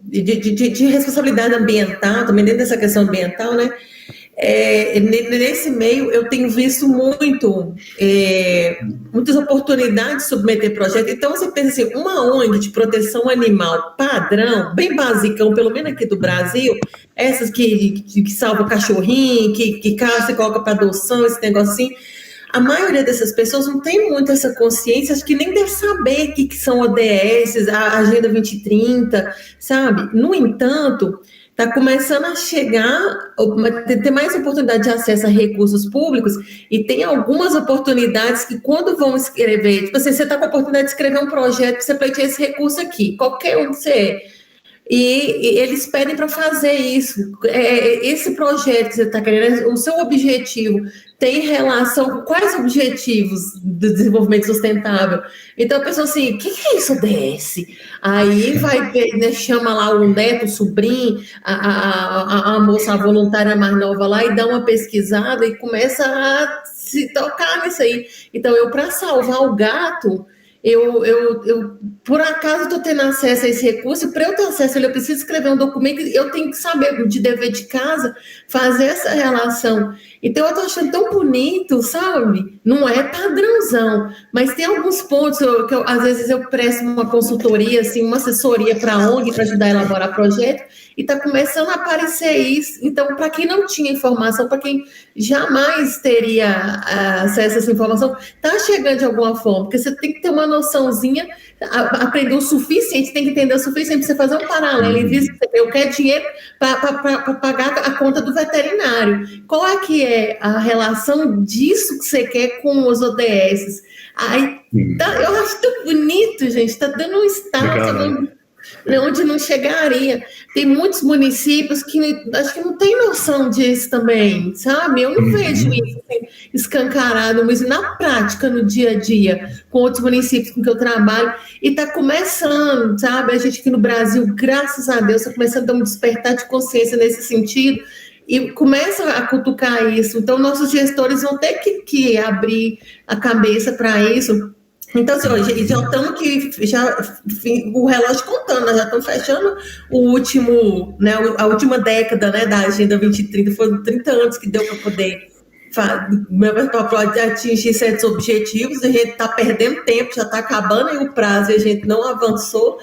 De responsabilidade ambiental, também dentro dessa questão ambiental, né? Nesse meio eu tenho visto muitas oportunidades de submeter projetos. Então você pensa assim, uma ONG de proteção animal padrão, bem basicão, pelo menos aqui do Brasil, essas que salvam cachorrinho, que caça e coloca para adoção, esse negocinho. A maioria dessas pessoas não tem muito essa consciência, acho que nem deve saber o que são ODS, a Agenda 2030, sabe? No entanto, está começando a chegar, ter mais oportunidade de acesso a recursos públicos, e tem algumas oportunidades que quando vão escrever, tipo assim, você está com a oportunidade de escrever um projeto, você pleiteia esse recurso aqui, qualquer um que você e eles pedem para fazer isso. Esse projeto que você está querendo, o seu objetivo tem relação com quais objetivos do desenvolvimento sustentável? Então a pessoa assim, o que é isso ODS? Aí vai, né, chama lá o neto, o sobrinho, a moça voluntária mais nova lá e dá uma pesquisada e começa a se tocar nisso aí. Então eu, para salvar o gato, eu por acaso estou tendo acesso a esse recurso, e para eu ter acesso a ele, eu preciso escrever um documento, eu tenho que saber de dever de casa, fazer essa relação. Então eu estou achando tão bonito, sabe? Não é padrãozão, mas tem alguns pontos que às vezes eu presto uma consultoria, assim, uma assessoria para a ONG para ajudar a elaborar projeto, e está começando a aparecer isso. Então, para quem não tinha informação, para quem jamais teria acesso a essa informação, está chegando de alguma forma, porque você tem que ter uma noçãozinha, aprender o suficiente, tem que entender o suficiente para você fazer um paralelo e dizer, eu quero dinheiro para pagar a conta do veterinário. Qual é que é a relação disso que você quer com os ODS? Eu acho tão bonito, gente, está dando um estalo. onde não chegaria. Tem muitos municípios que acho que não tem noção disso também, sabe? Eu não vejo isso assim, escancarado, mas na prática, no dia a dia, com outros municípios com que eu trabalho, e está começando, sabe? A gente aqui no Brasil, graças a Deus, está começando a dar um despertar de consciência nesse sentido, e começa a cutucar isso. Então, nossos gestores vão ter que abrir a cabeça para isso. Então, assim, já estamos aqui, o relógio contando, nós já estamos fechando o último, né, a última década, né, da Agenda 2030, foram 30 anos que deu para poder atingir certos objetivos, a gente está perdendo tempo, já está acabando aí o prazo e a gente não avançou,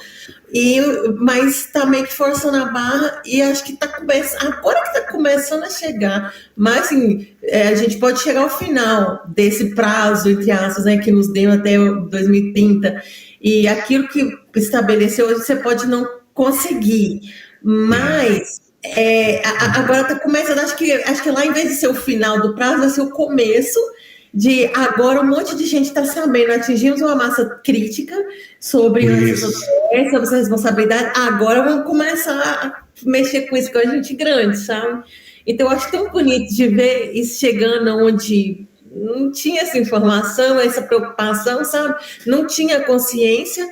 mas está meio que forçando a barra, e acho que está começando, agora que está começando a chegar, mas assim, a gente pode chegar ao final desse prazo, entre aspas, né, que nos deu até 2030, e aquilo que estabeleceu hoje você pode não conseguir, mas agora está começando, acho que lá, em vez de ser o final do prazo, vai ser o começo de agora um monte de gente está sabendo, atingimos uma massa crítica sobre essa responsabilidade, agora vamos começar a mexer com isso, com a gente grande, sabe? Então, eu acho tão bonito de ver isso chegando onde não tinha essa informação, essa preocupação, sabe? Não tinha consciência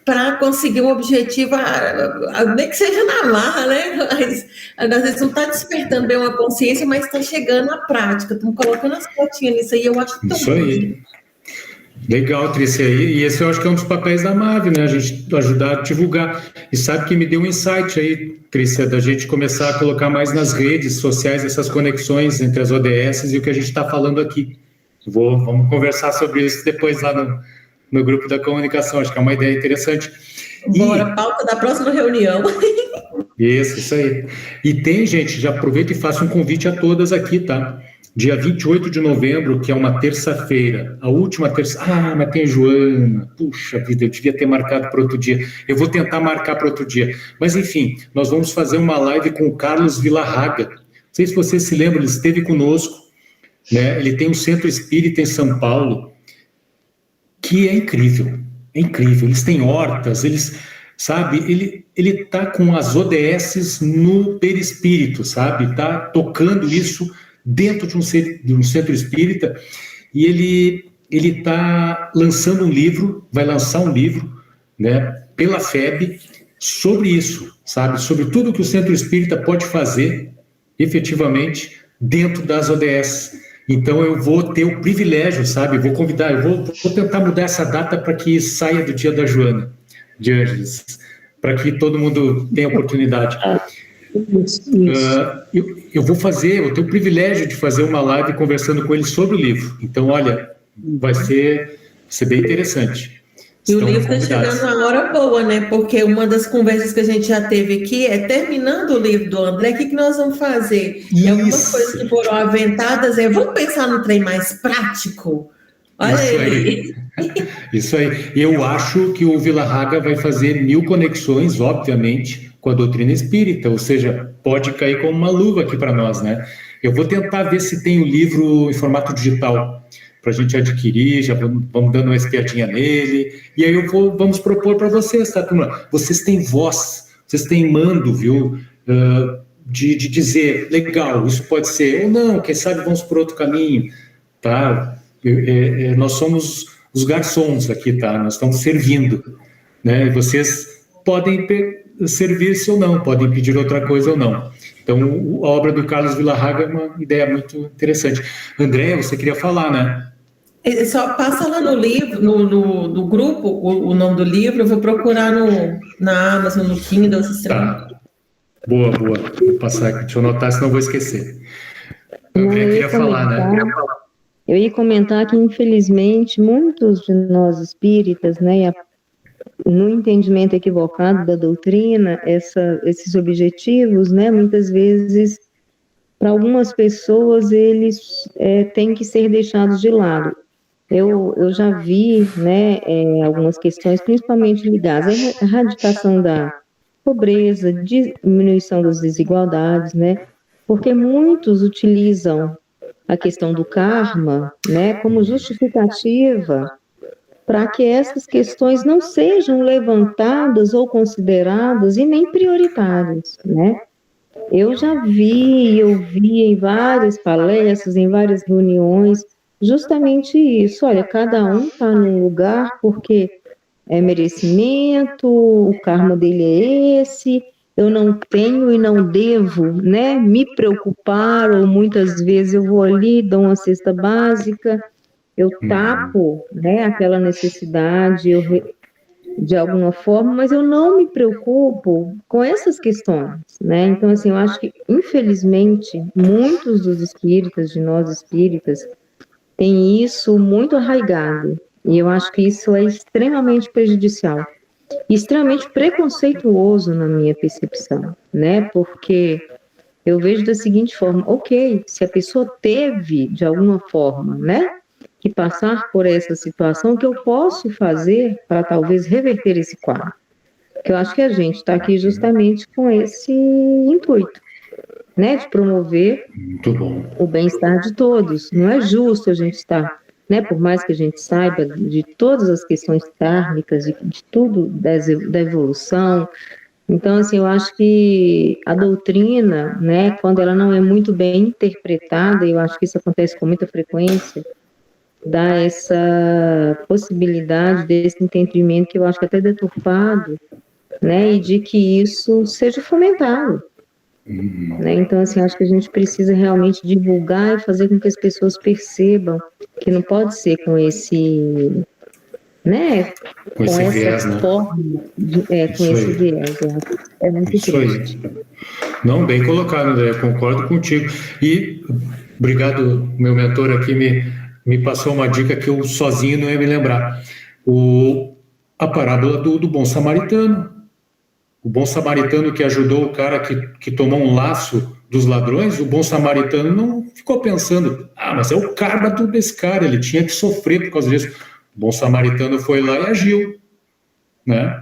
para conseguir um objetivo, nem que seja na marra, né? Mas, às vezes não está despertando bem uma consciência, mas está chegando à prática, estamos colocando as potinhas nisso aí, eu acho tão isso aí. Legal, Trícia, e esse eu acho que é um dos papéis da MAV, né? A gente ajudar a divulgar. E sabe que me deu um insight aí, Trícia, da gente começar a colocar mais nas redes sociais essas conexões entre as ODS e o que a gente está falando aqui. Vamos conversar sobre isso depois lá no grupo da comunicação, acho que é uma ideia interessante. Bora, pauta da próxima reunião. Isso aí. E tem, gente, já aproveito e faço um convite a todas aqui, tá? Dia 28 de novembro, que é uma terça-feira, a última terça... mas tem a Joana, puxa vida, eu devia ter marcado para outro dia. Eu vou tentar marcar para outro dia. Mas, enfim, nós vamos fazer uma live com o Carlos Villarraga. Não sei se você se lembra, ele esteve conosco, né? Ele tem um centro espírita em São Paulo, que é incrível, eles têm hortas, sabe, ele tá com as ODS no perispírito, sabe, tá tocando isso dentro de um centro espírita, e ele tá lançando um livro, vai lançar um livro, né, pela FEB, sobre isso, sabe, sobre tudo que o centro espírita pode fazer, efetivamente, dentro das ODS. Então, eu vou ter o privilégio, sabe? Vou convidar, eu vou tentar mudar essa data para que saia do dia da Joana de Ângeles, para que todo mundo tenha oportunidade. Eu vou ter o privilégio de fazer uma live conversando com ele sobre o livro. Então, olha, vai ser bem interessante. E o livro está chegando na hora boa, né? Porque uma das conversas que a gente já teve aqui é, terminando o livro do André, o que nós vamos fazer? E algumas coisas que foram aventadas, vamos pensar no trem mais prático? Olha aí. Isso aí. Eu acho que o Villarraga vai fazer 1000 conexões, obviamente, com a doutrina espírita, ou seja, pode cair como uma luva aqui para nós, né? Eu vou tentar ver se tem o livro em formato digital, para a gente adquirir, já vamos dando uma espiadinha nele, e aí vamos propor para vocês, tá, turma? Vocês têm voz, vocês têm mando, viu, de dizer, legal, isso pode ser, ou não, quem sabe vamos por outro caminho, tá? Nós somos os garçons aqui, tá? Nós estamos servindo, né? E vocês podem servir-se ou não, podem pedir outra coisa ou não. Então, a obra do Carlos Villarraga é uma ideia muito interessante. André, você queria falar, né? Só passa lá no livro, no grupo, o nome do livro, eu vou procurar na Amazon, no Kindle, tá. Boa. Vou passar aqui, deixa eu anotar, senão eu vou esquecer. André queria falar, né? Eu ia comentar que, infelizmente, muitos de nós espíritas, né, no entendimento equivocado da doutrina, esses objetivos, né, muitas vezes, para algumas pessoas, eles têm que ser deixados de lado. Eu já vi, né, algumas questões, principalmente ligadas à erradicação da pobreza, diminuição das desigualdades, né, porque muitos utilizam a questão do karma, né, como justificativa para que essas questões não sejam levantadas ou consideradas e nem prioritárias, né? Eu já vi, eu vi em várias palestras, em várias reuniões, justamente isso. Olha, cada um está num lugar porque é merecimento, o karma dele é esse, eu não tenho e não devo, né, me preocupar, ou muitas vezes eu vou ali, dou uma cesta básica, eu tapo, né, aquela necessidade, de alguma forma, mas eu não me preocupo com essas questões, né? Então, assim, eu acho que, infelizmente, muitos dos espíritas, de nós espíritas, têm isso muito arraigado, e eu acho que isso é extremamente prejudicial, e extremamente preconceituoso na minha percepção, né? Porque eu vejo da seguinte forma, ok, se a pessoa teve, de alguma forma, né, que passar por essa situação, o que eu posso fazer para talvez reverter esse quadro? Porque eu acho que a gente está aqui justamente com esse intuito, né, de promover o bem-estar de todos. Não é justo a gente estar, né, por mais que a gente saiba de todas as questões kármicas, de tudo da evolução. Então, assim, eu acho que a doutrina, né, quando ela não é muito bem interpretada, e eu acho que isso acontece com muita frequência, dá essa possibilidade desse entendimento que eu acho que até deturpado, né, e de que isso seja fomentado. Né? Então, assim, acho que a gente precisa realmente divulgar e fazer com que as pessoas percebam que não pode ser com esse, né, com esse essa viés, né? forma, com esse viés. É muito triste. Não, bem colocado, André, concordo contigo. E obrigado, meu mentor aqui me passou uma dica que eu sozinho não ia me lembrar. A parábola do bom samaritano. O bom samaritano que ajudou o cara que tomou um laço dos ladrões, o bom samaritano não ficou pensando, mas é o karma desse cara, ele tinha que sofrer por causa disso. O bom samaritano foi lá e agiu, né?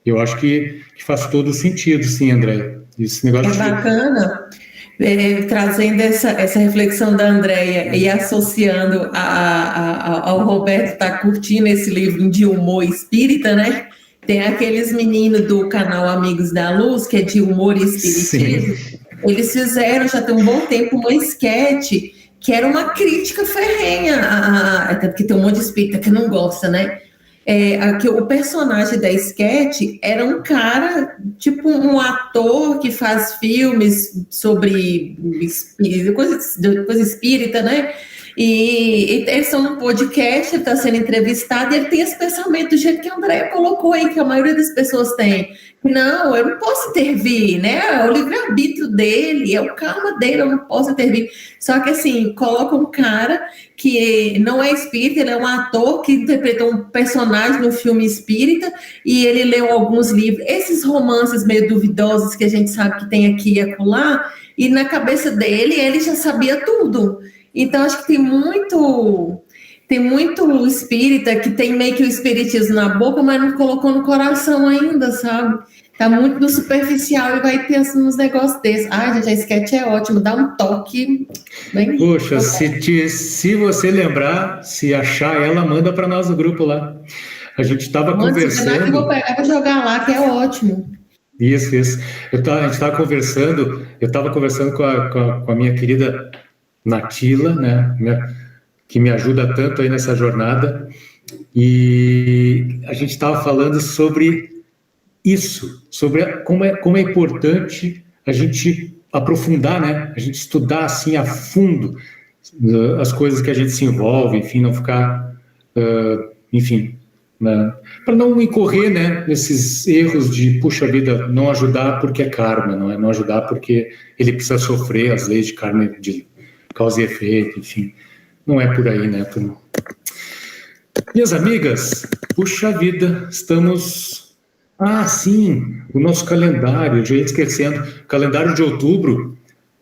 Eu acho que faz todo sentido, sim, André. Esse negócio bacana, trazendo essa reflexão da Andréia e associando ao Roberto tá curtindo esse livro de humor espírita, né? Tem aqueles meninos do canal Amigos da Luz, que é de humor e espiritismo. Sim. Eles fizeram, já tem um bom tempo, uma esquete que era uma crítica ferrenha, até porque tem um monte de espírita que não gosta, né? Que o personagem da esquete era um cara, tipo um ator que faz filmes sobre coisa espírita, né? E eles estão no podcast, ele está sendo entrevistado e ele tem esse pensamento do jeito que a Andréia colocou aí, que a maioria das pessoas tem. Não, eu não posso intervir, né? É o livre-arbítrio dele, é o karma dele, eu não posso intervir. Só que assim, coloca um cara que não é espírita, ele é um ator que interpretou um personagem no filme espírita e ele leu alguns livros, esses romances meio duvidosos que a gente sabe que tem aqui e acolá, e na cabeça dele, ele já sabia tudo. Então, acho que tem muito espírita que tem meio que o espiritismo na boca, mas não colocou no coração ainda, sabe? Tá muito no superficial e vai pensando nos negócios desses. Gente, a sketch é ótimo, dá um toque bem... Poxa, se você lembrar, se achar ela, manda para nós no grupo lá. A gente estava conversando... Eu vou pegar e vou jogar lá, que é ótimo. Isso. A gente estava conversando, eu estava conversando com a minha querida Natila, né, que me ajuda tanto aí nessa jornada, e a gente estava falando sobre isso, sobre como é importante a gente aprofundar, né, a gente estudar assim a fundo as coisas que a gente se envolve, enfim, não ficar, né, para não incorrer, né, nesses erros de, puxa vida, não ajudar porque é karma, não ajudar porque ele precisa sofrer as leis de karma de causa e efeito, enfim, não é por aí, né, turma? Minhas amigas, puxa vida, estamos... sim, o nosso calendário, já ia esquecendo, o calendário de outubro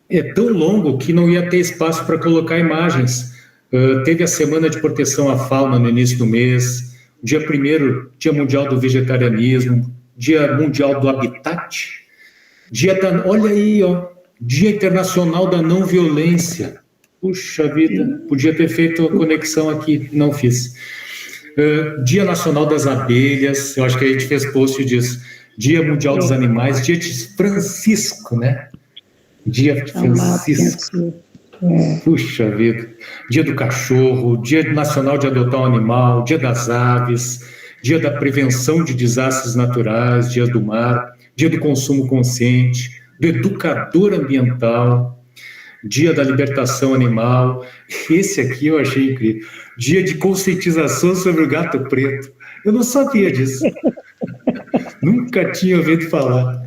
é tão longo que não ia ter espaço para colocar imagens. Teve a Semana de Proteção à Fauna no início do mês, dia 1º, Dia Mundial do Vegetarianismo, Dia Mundial do Habitat, olha aí, Dia Internacional da Não Violência. Puxa vida, podia ter feito a conexão aqui, não fiz. Dia Nacional das Abelhas, eu acho que a gente fez post disso. Dia Mundial dos Animais, dia de Francisco, né? Dia de Francisco. Puxa vida. Dia do Cachorro, Dia Nacional de Adotar um Animal, Dia das Aves, Dia da Prevenção de Desastres Naturais, Dia do Mar, Dia do Consumo Consciente, do Educador Ambiental, Dia da Libertação Animal. Esse aqui eu achei incrível. Dia de Conscientização sobre o Gato Preto. Eu não sabia disso. Nunca tinha ouvido falar.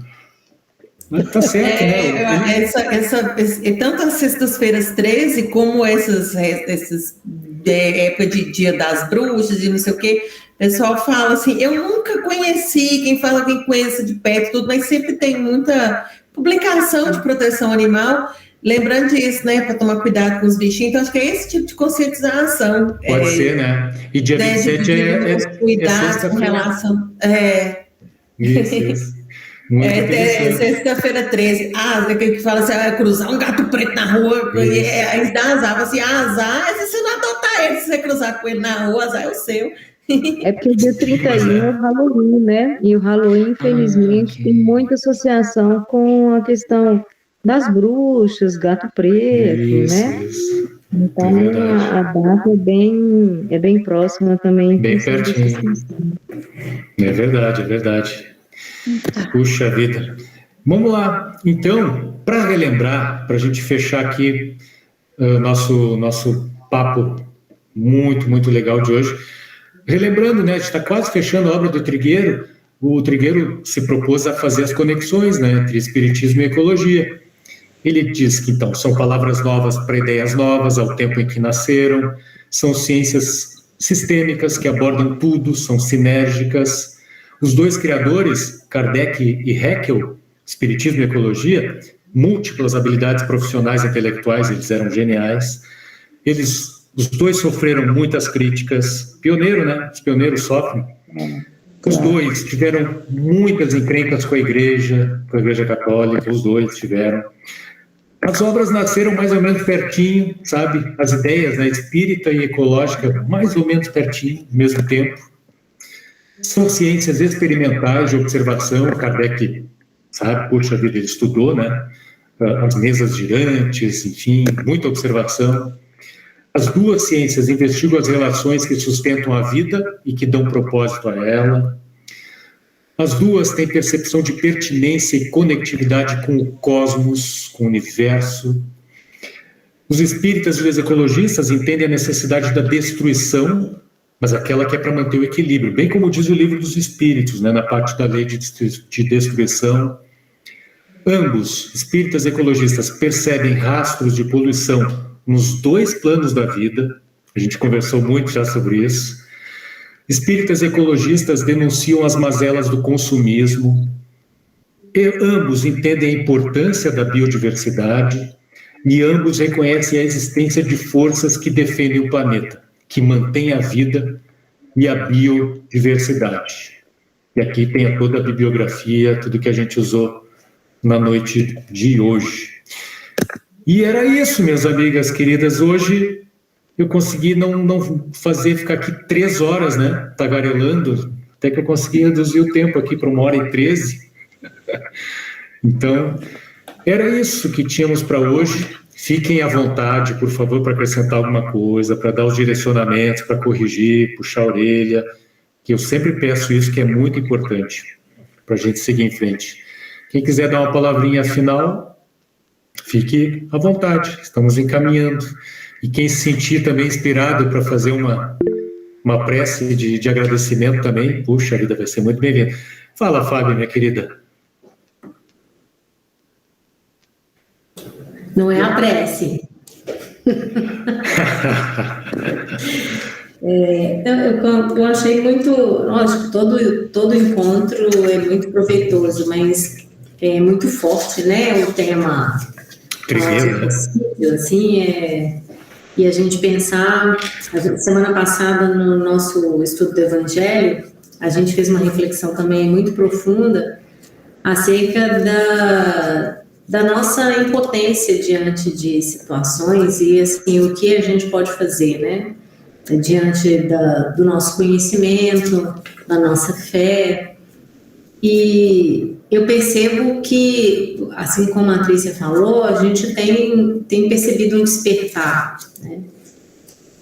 Mas tá certo, né? Tanto as sextas-feiras 13 como essas época de Dia das Bruxas e não sei o quê, o pessoal fala assim, eu nunca conheci, quem fala quem conhece de perto, tudo, mas sempre tem muita publicação de proteção animal, lembrando disso, né, para tomar cuidado com os bichinhos, então acho que é esse tipo de conscientização. Pode ser, né? E dia 27 cuidado com relação... Isso. Sexta-feira 13, que fala assim, cruzar um gato preto na rua, aí dá azar, assim, azar é se você não adotar ele, se você cruzar com ele na rua, azar é o seu. É porque o dia 31 é o Halloween, né? E o Halloween, infelizmente, tem muita associação com a questão das bruxas, gato preto, né? Isso. Então, a data é bem próxima também. Bem pertinho. É verdade. Puxa vida. Vamos lá. Então, para relembrar, para a gente fechar aqui nosso papo muito, muito legal de hoje, relembrando, né, a gente está quase fechando a obra do Trigueiro. O Trigueiro se propôs a fazer as conexões, né, entre espiritismo e ecologia. Ele diz que, então, são palavras novas para ideias novas, ao tempo em que nasceram, são ciências sistêmicas que abordam tudo, são sinérgicas. Os dois criadores, Kardec e Haeckel, espiritismo e ecologia, múltiplas habilidades profissionais e intelectuais, eles eram geniais. Os dois sofreram muitas críticas. Pioneiro, né? Os pioneiros sofrem. Os dois tiveram muitas encrencas com a Igreja Católica, os dois tiveram. As obras nasceram mais ou menos pertinho, sabe? As ideias, né, espírita e ecológica, mais ou menos pertinho, ao mesmo tempo. São ciências experimentais de observação. Kardec, sabe, puxa vida, ele estudou, né? As mesas girantes, enfim, muita observação. As duas ciências investigam as relações que sustentam a vida e que dão propósito a ela. As duas têm percepção de pertinência e conectividade com o cosmos, com o universo. Os espíritas e os ecologistas entendem a necessidade da destruição, mas aquela que é para manter o equilíbrio, bem como diz o Livro dos Espíritos, né, na parte da lei de destruição. Ambos, espíritas e ecologistas, percebem rastros de poluição nos dois planos da vida, a gente conversou muito já sobre isso. Espíritas e ecologistas denunciam as mazelas do consumismo. Ambos entendem a importância da biodiversidade e ambos reconhecem a existência de forças que defendem o planeta, que mantêm a vida e a biodiversidade. E aqui tem toda a bibliografia, tudo que a gente usou na noite de hoje. E era isso, minhas amigas queridas. Hoje eu consegui não ficar aqui 3 horas, né, tagarelando, até que eu consegui reduzir o tempo aqui para 1h13. Então, era isso que tínhamos para hoje. Fiquem à vontade, por favor, para acrescentar alguma coisa, para dar os direcionamentos, para corrigir, puxar a orelha, que eu sempre peço isso, que é muito importante para a gente seguir em frente. Quem quiser dar uma palavrinha final, fique à vontade, estamos encaminhando. E quem se sentir também inspirado para fazer uma prece de agradecimento também, puxa, a vida vai ser muito bem-vinda. Fala, Fábio, minha querida. Não é a prece. Eu achei muito, lógico, todo encontro é muito proveitoso, mas é muito forte, né? O tema assim, e a gente pensar, semana passada no nosso estudo do Evangelho, a gente fez uma reflexão também muito profunda acerca da nossa impotência diante de situações e, assim, o que a gente pode fazer, né? diante do nosso conhecimento, da nossa fé. E eu percebo que, assim como a Trícia falou, a gente tem percebido um despertar, né?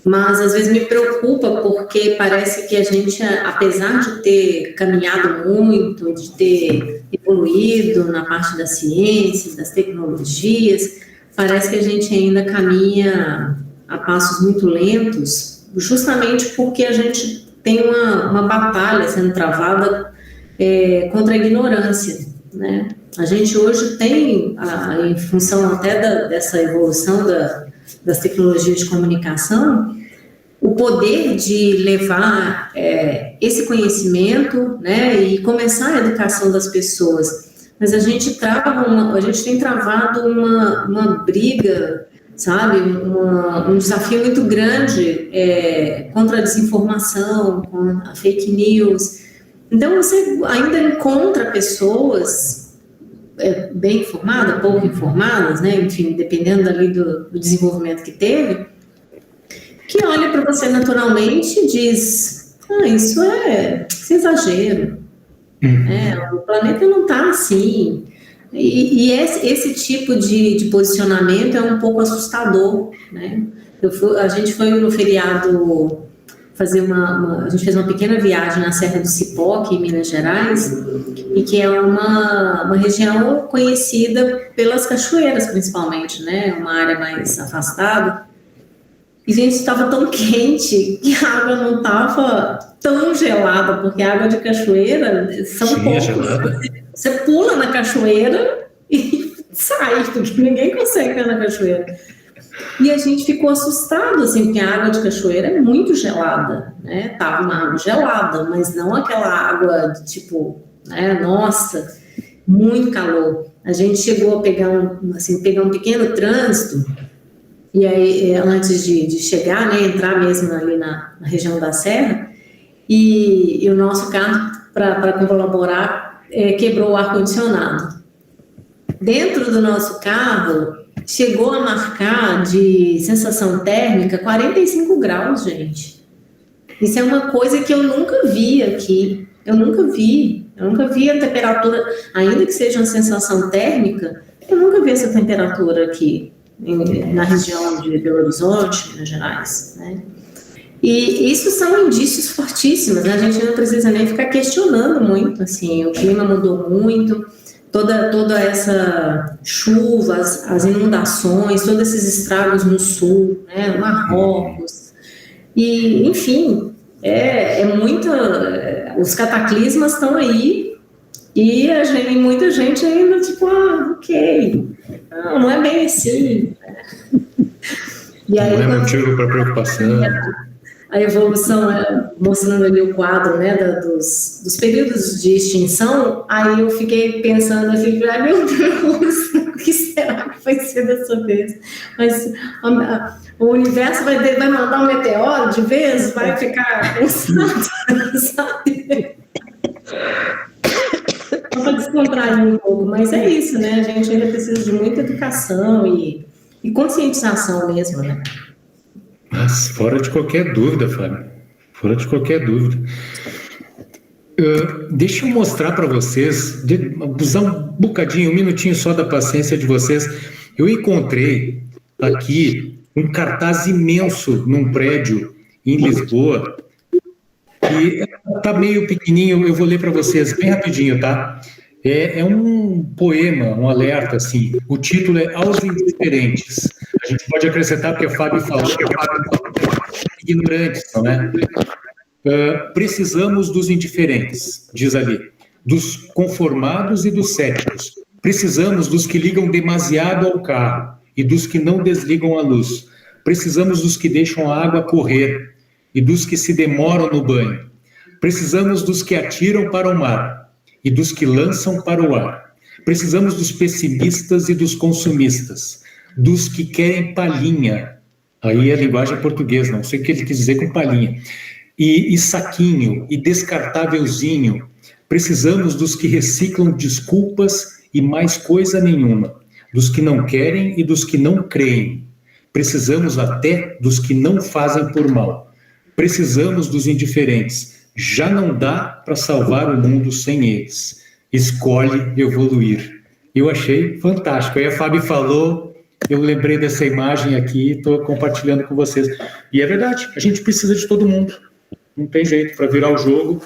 Mas às vezes me preocupa porque parece que a gente, apesar de ter caminhado muito, de ter evoluído na parte da ciência, das tecnologias, parece que a gente ainda caminha a passos muito lentos, justamente porque a gente tem uma batalha sendo travada contra a ignorância, né? A gente hoje tem, em função até dessa evolução das tecnologias de comunicação, o poder de levar esse conhecimento, né, e começar a educação das pessoas. Mas a gente tem travado uma briga, sabe, um desafio muito grande contra a desinformação, contra a fake news. Então, você ainda encontra pessoas bem informadas, pouco informadas, né? Enfim, dependendo ali do desenvolvimento que teve, que olha para você naturalmente e diz: isso é exagero, o planeta não está assim. E esse tipo de posicionamento é um pouco assustador, né? A gente foi no feriado fazer a gente fez uma pequena viagem na Serra do Cipó, aqui em Minas Gerais, e que é uma região conhecida pelas cachoeiras, principalmente, né? Uma área mais afastada. E, gente, estava tão quente que a água não estava tão gelada, porque a água de cachoeira são poucos. Você pula na cachoeira e sai, porque ninguém consegue ir na cachoeira. E a gente ficou assustado, assim, porque a água de cachoeira é muito gelada, né? Tava uma água gelada, mas não aquela água de tipo, né? Nossa, muito calor. A gente chegou a pegar um pequeno trânsito, e aí, antes de chegar, né, entrar mesmo ali na região da serra, e o nosso carro, para colaborar, quebrou o ar-condicionado. Dentro do nosso carro, chegou a marcar de sensação térmica 45 graus, gente. Isso é uma coisa que eu nunca vi aqui. Eu nunca vi a temperatura, ainda que seja uma sensação térmica, eu nunca vi essa temperatura aqui na região de Belo Horizonte, Minas Gerais, né? E isso são indícios fortíssimos, né? A gente não precisa nem ficar questionando muito, assim, o clima mudou muito, toda essa chuva, as inundações, todos esses estragos no sul, né? Marrocos, e, enfim, os cataclismas estão aí, e muita gente ainda, tipo, ok, não é bem assim. E aí, não é motivo para preocupação. A evolução, mostrando ali o quadro, né, dos períodos de extinção, aí eu fiquei pensando assim, meu Deus, o que será que vai ser dessa vez? Mas o universo vai mandar um meteoro de vez? Vai ficar cansado, sabe? Para descontrair um pouco, mas é isso, né? A gente ainda precisa de muita educação e conscientização mesmo, né? Mas fora de qualquer dúvida, Fábio. Fora de qualquer dúvida. Deixa eu mostrar para vocês, usar um bocadinho, um minutinho só da paciência de vocês. Eu encontrei aqui um cartaz imenso num prédio em Lisboa, que está meio pequenininho, eu vou ler para vocês bem rapidinho, tá? É um poema, um alerta, assim. O título é Aos Indiferentes. A gente pode acrescentar, porque a Fábio falou que ignorantes, não é? Precisamos dos indiferentes, diz ali, dos conformados e dos céticos. Precisamos dos que ligam demasiado ao carro e dos que não desligam a luz. Precisamos dos que deixam a água correr e dos que se demoram no banho. Precisamos dos que atiram para o mar e dos que lançam para o ar. Precisamos dos pessimistas e dos consumistas, dos que querem palhinha. Aí é a linguagem portuguesa, não sei o que ele quis dizer com palhinha. E saquinho, e descartávelzinho. Precisamos dos que reciclam desculpas e mais coisa nenhuma. Dos que não querem e dos que não creem. Precisamos até dos que não fazem por mal. Precisamos dos indiferentes. Já não dá para salvar o mundo sem eles. Escolhe evoluir. Eu achei fantástico. Aí a Fábio falou, eu lembrei dessa imagem aqui, estou compartilhando com vocês. E é verdade, a gente precisa de todo mundo. Não tem jeito, para virar o jogo,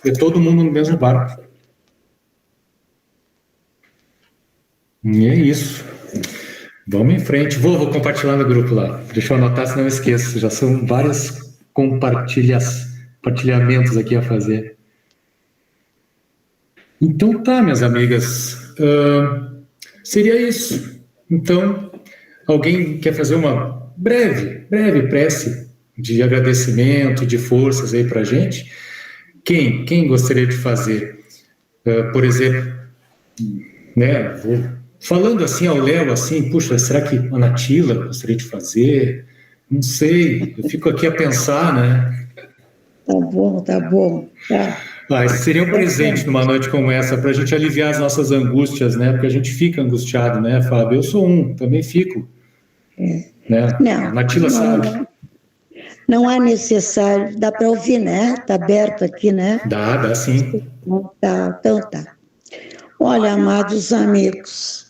é todo mundo no mesmo barco. E é isso. Vamos em frente. Vou compartilhar no grupo lá. Deixa eu anotar, senão eu esqueço. Já são vários compartilhamentos aqui a fazer. Então tá, minhas amigas. Seria isso. Então, alguém quer fazer uma breve prece de agradecimento, de forças aí pra gente? Quem gostaria de fazer? Por exemplo, né, falando assim ao Léo, assim, puxa, será que a Natila gostaria de fazer? Não sei, eu fico aqui a pensar, né? Tá bom. Tá. Esse seria um presente numa noite como essa, para a gente aliviar as nossas angústias, né? Porque a gente fica angustiado, né, Fábio? Eu sou também fico. Né? Não, a Natila sabe. Não é necessário, dá para ouvir, né? Está aberto aqui, né? Dá sim. Então tá. Olha, amados amigos,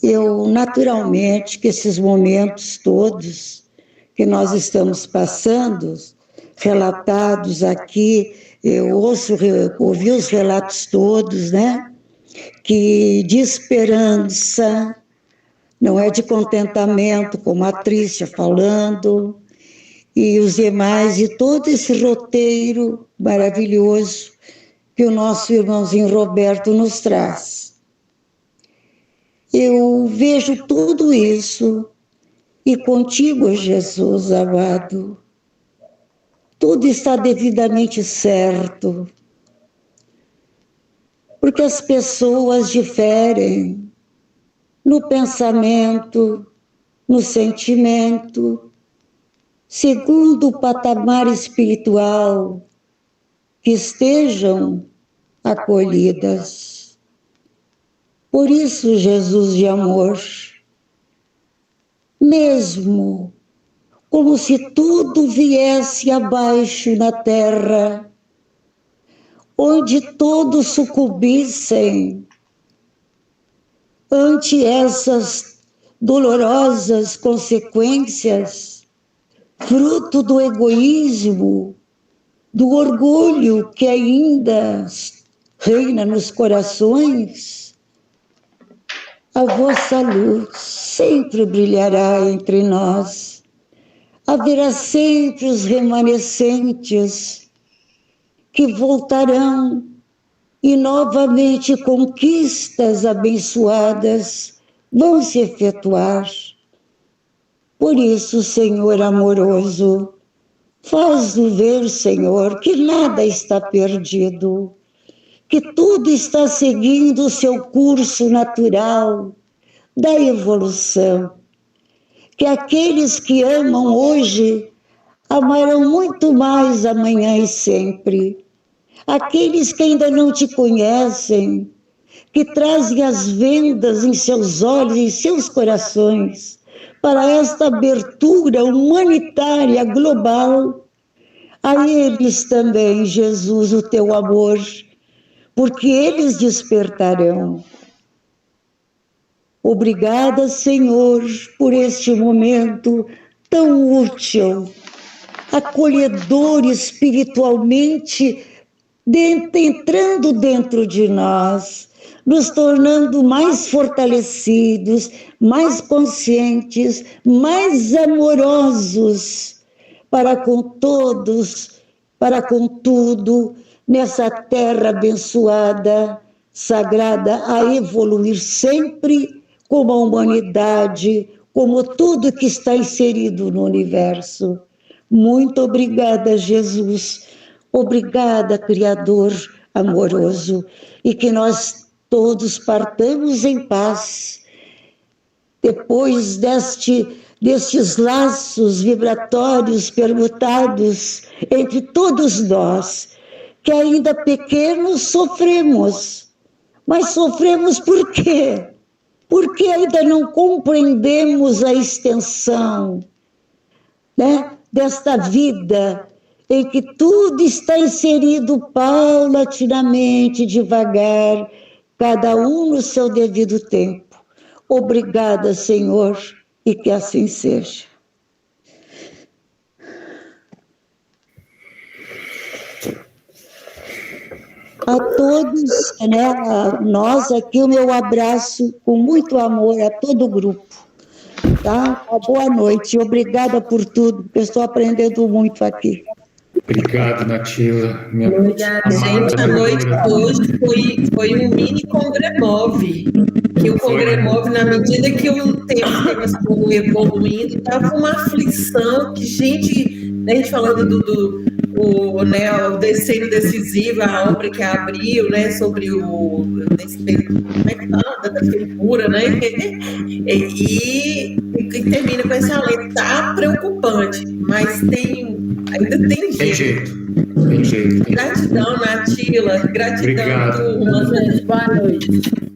eu naturalmente que esses momentos todos que nós estamos passando, relatados aqui, eu ouvi os relatos todos, né? Que de esperança, não é de contentamento, como a Trícia falando, e os demais, e todo esse roteiro maravilhoso que o nosso irmãozinho Roberto nos traz. Eu vejo tudo isso, e contigo, Jesus amado, tudo está devidamente certo, porque as pessoas diferem no pensamento, no sentimento, segundo o patamar espiritual que estejam acolhidas. Por isso, Jesus de amor, mesmo como se tudo viesse abaixo na terra, onde todos sucumbissem ante essas dolorosas consequências, fruto do egoísmo, do orgulho que ainda reina nos corações, a vossa luz sempre brilhará entre nós. Haverá sempre os remanescentes que voltarão e novamente conquistas abençoadas vão se efetuar. Por isso, Senhor amoroso, faz-nos ver, Senhor, que nada está perdido, que tudo está seguindo o seu curso natural da evolução, que aqueles que amam hoje amarão muito mais amanhã e sempre. Aqueles que ainda não te conhecem, que trazem as vendas em seus olhos e em seus corações para esta abertura humanitária global, a eles também, Jesus, o teu amor, porque eles despertarão. Obrigada, Senhor, por este momento tão útil, acolhedor espiritualmente, entrando dentro de nós, nos tornando mais fortalecidos, mais conscientes, mais amorosos para com todos, para com tudo, nessa terra abençoada, sagrada, a evoluir sempre como a humanidade, como tudo que está inserido no universo. Muito obrigada, Jesus. Obrigada, Criador amoroso, e que nós todos partamos em paz, depois destes laços vibratórios permutados entre todos nós, que ainda pequenos sofremos. Mas sofremos por quê? Porque ainda não compreendemos a extensão, né, desta vida em que tudo está inserido paulatinamente, devagar, cada um no seu devido tempo. Obrigada, Senhor, e que assim seja. A todos, né, a nós aqui, o meu abraço com muito amor a todo o grupo. Tá? Uma boa noite. Obrigada por tudo, porque eu estou aprendendo muito aqui. Obrigado, Natila. Obrigada, gente. A noite hoje foi um mini Congremov, que o Congremov, na medida que o temas foram evoluindo, estava uma aflição que, gente, a gente falando o Desseio Decisivo, a obra que abriu, né, sobre como é que fala, da figura, né, e termina com esse alento. Tá preocupante, mas ainda tem jeito. Tem jeito. Gratidão, Natila. Gratidão, Obrigado. turma. Boa noite.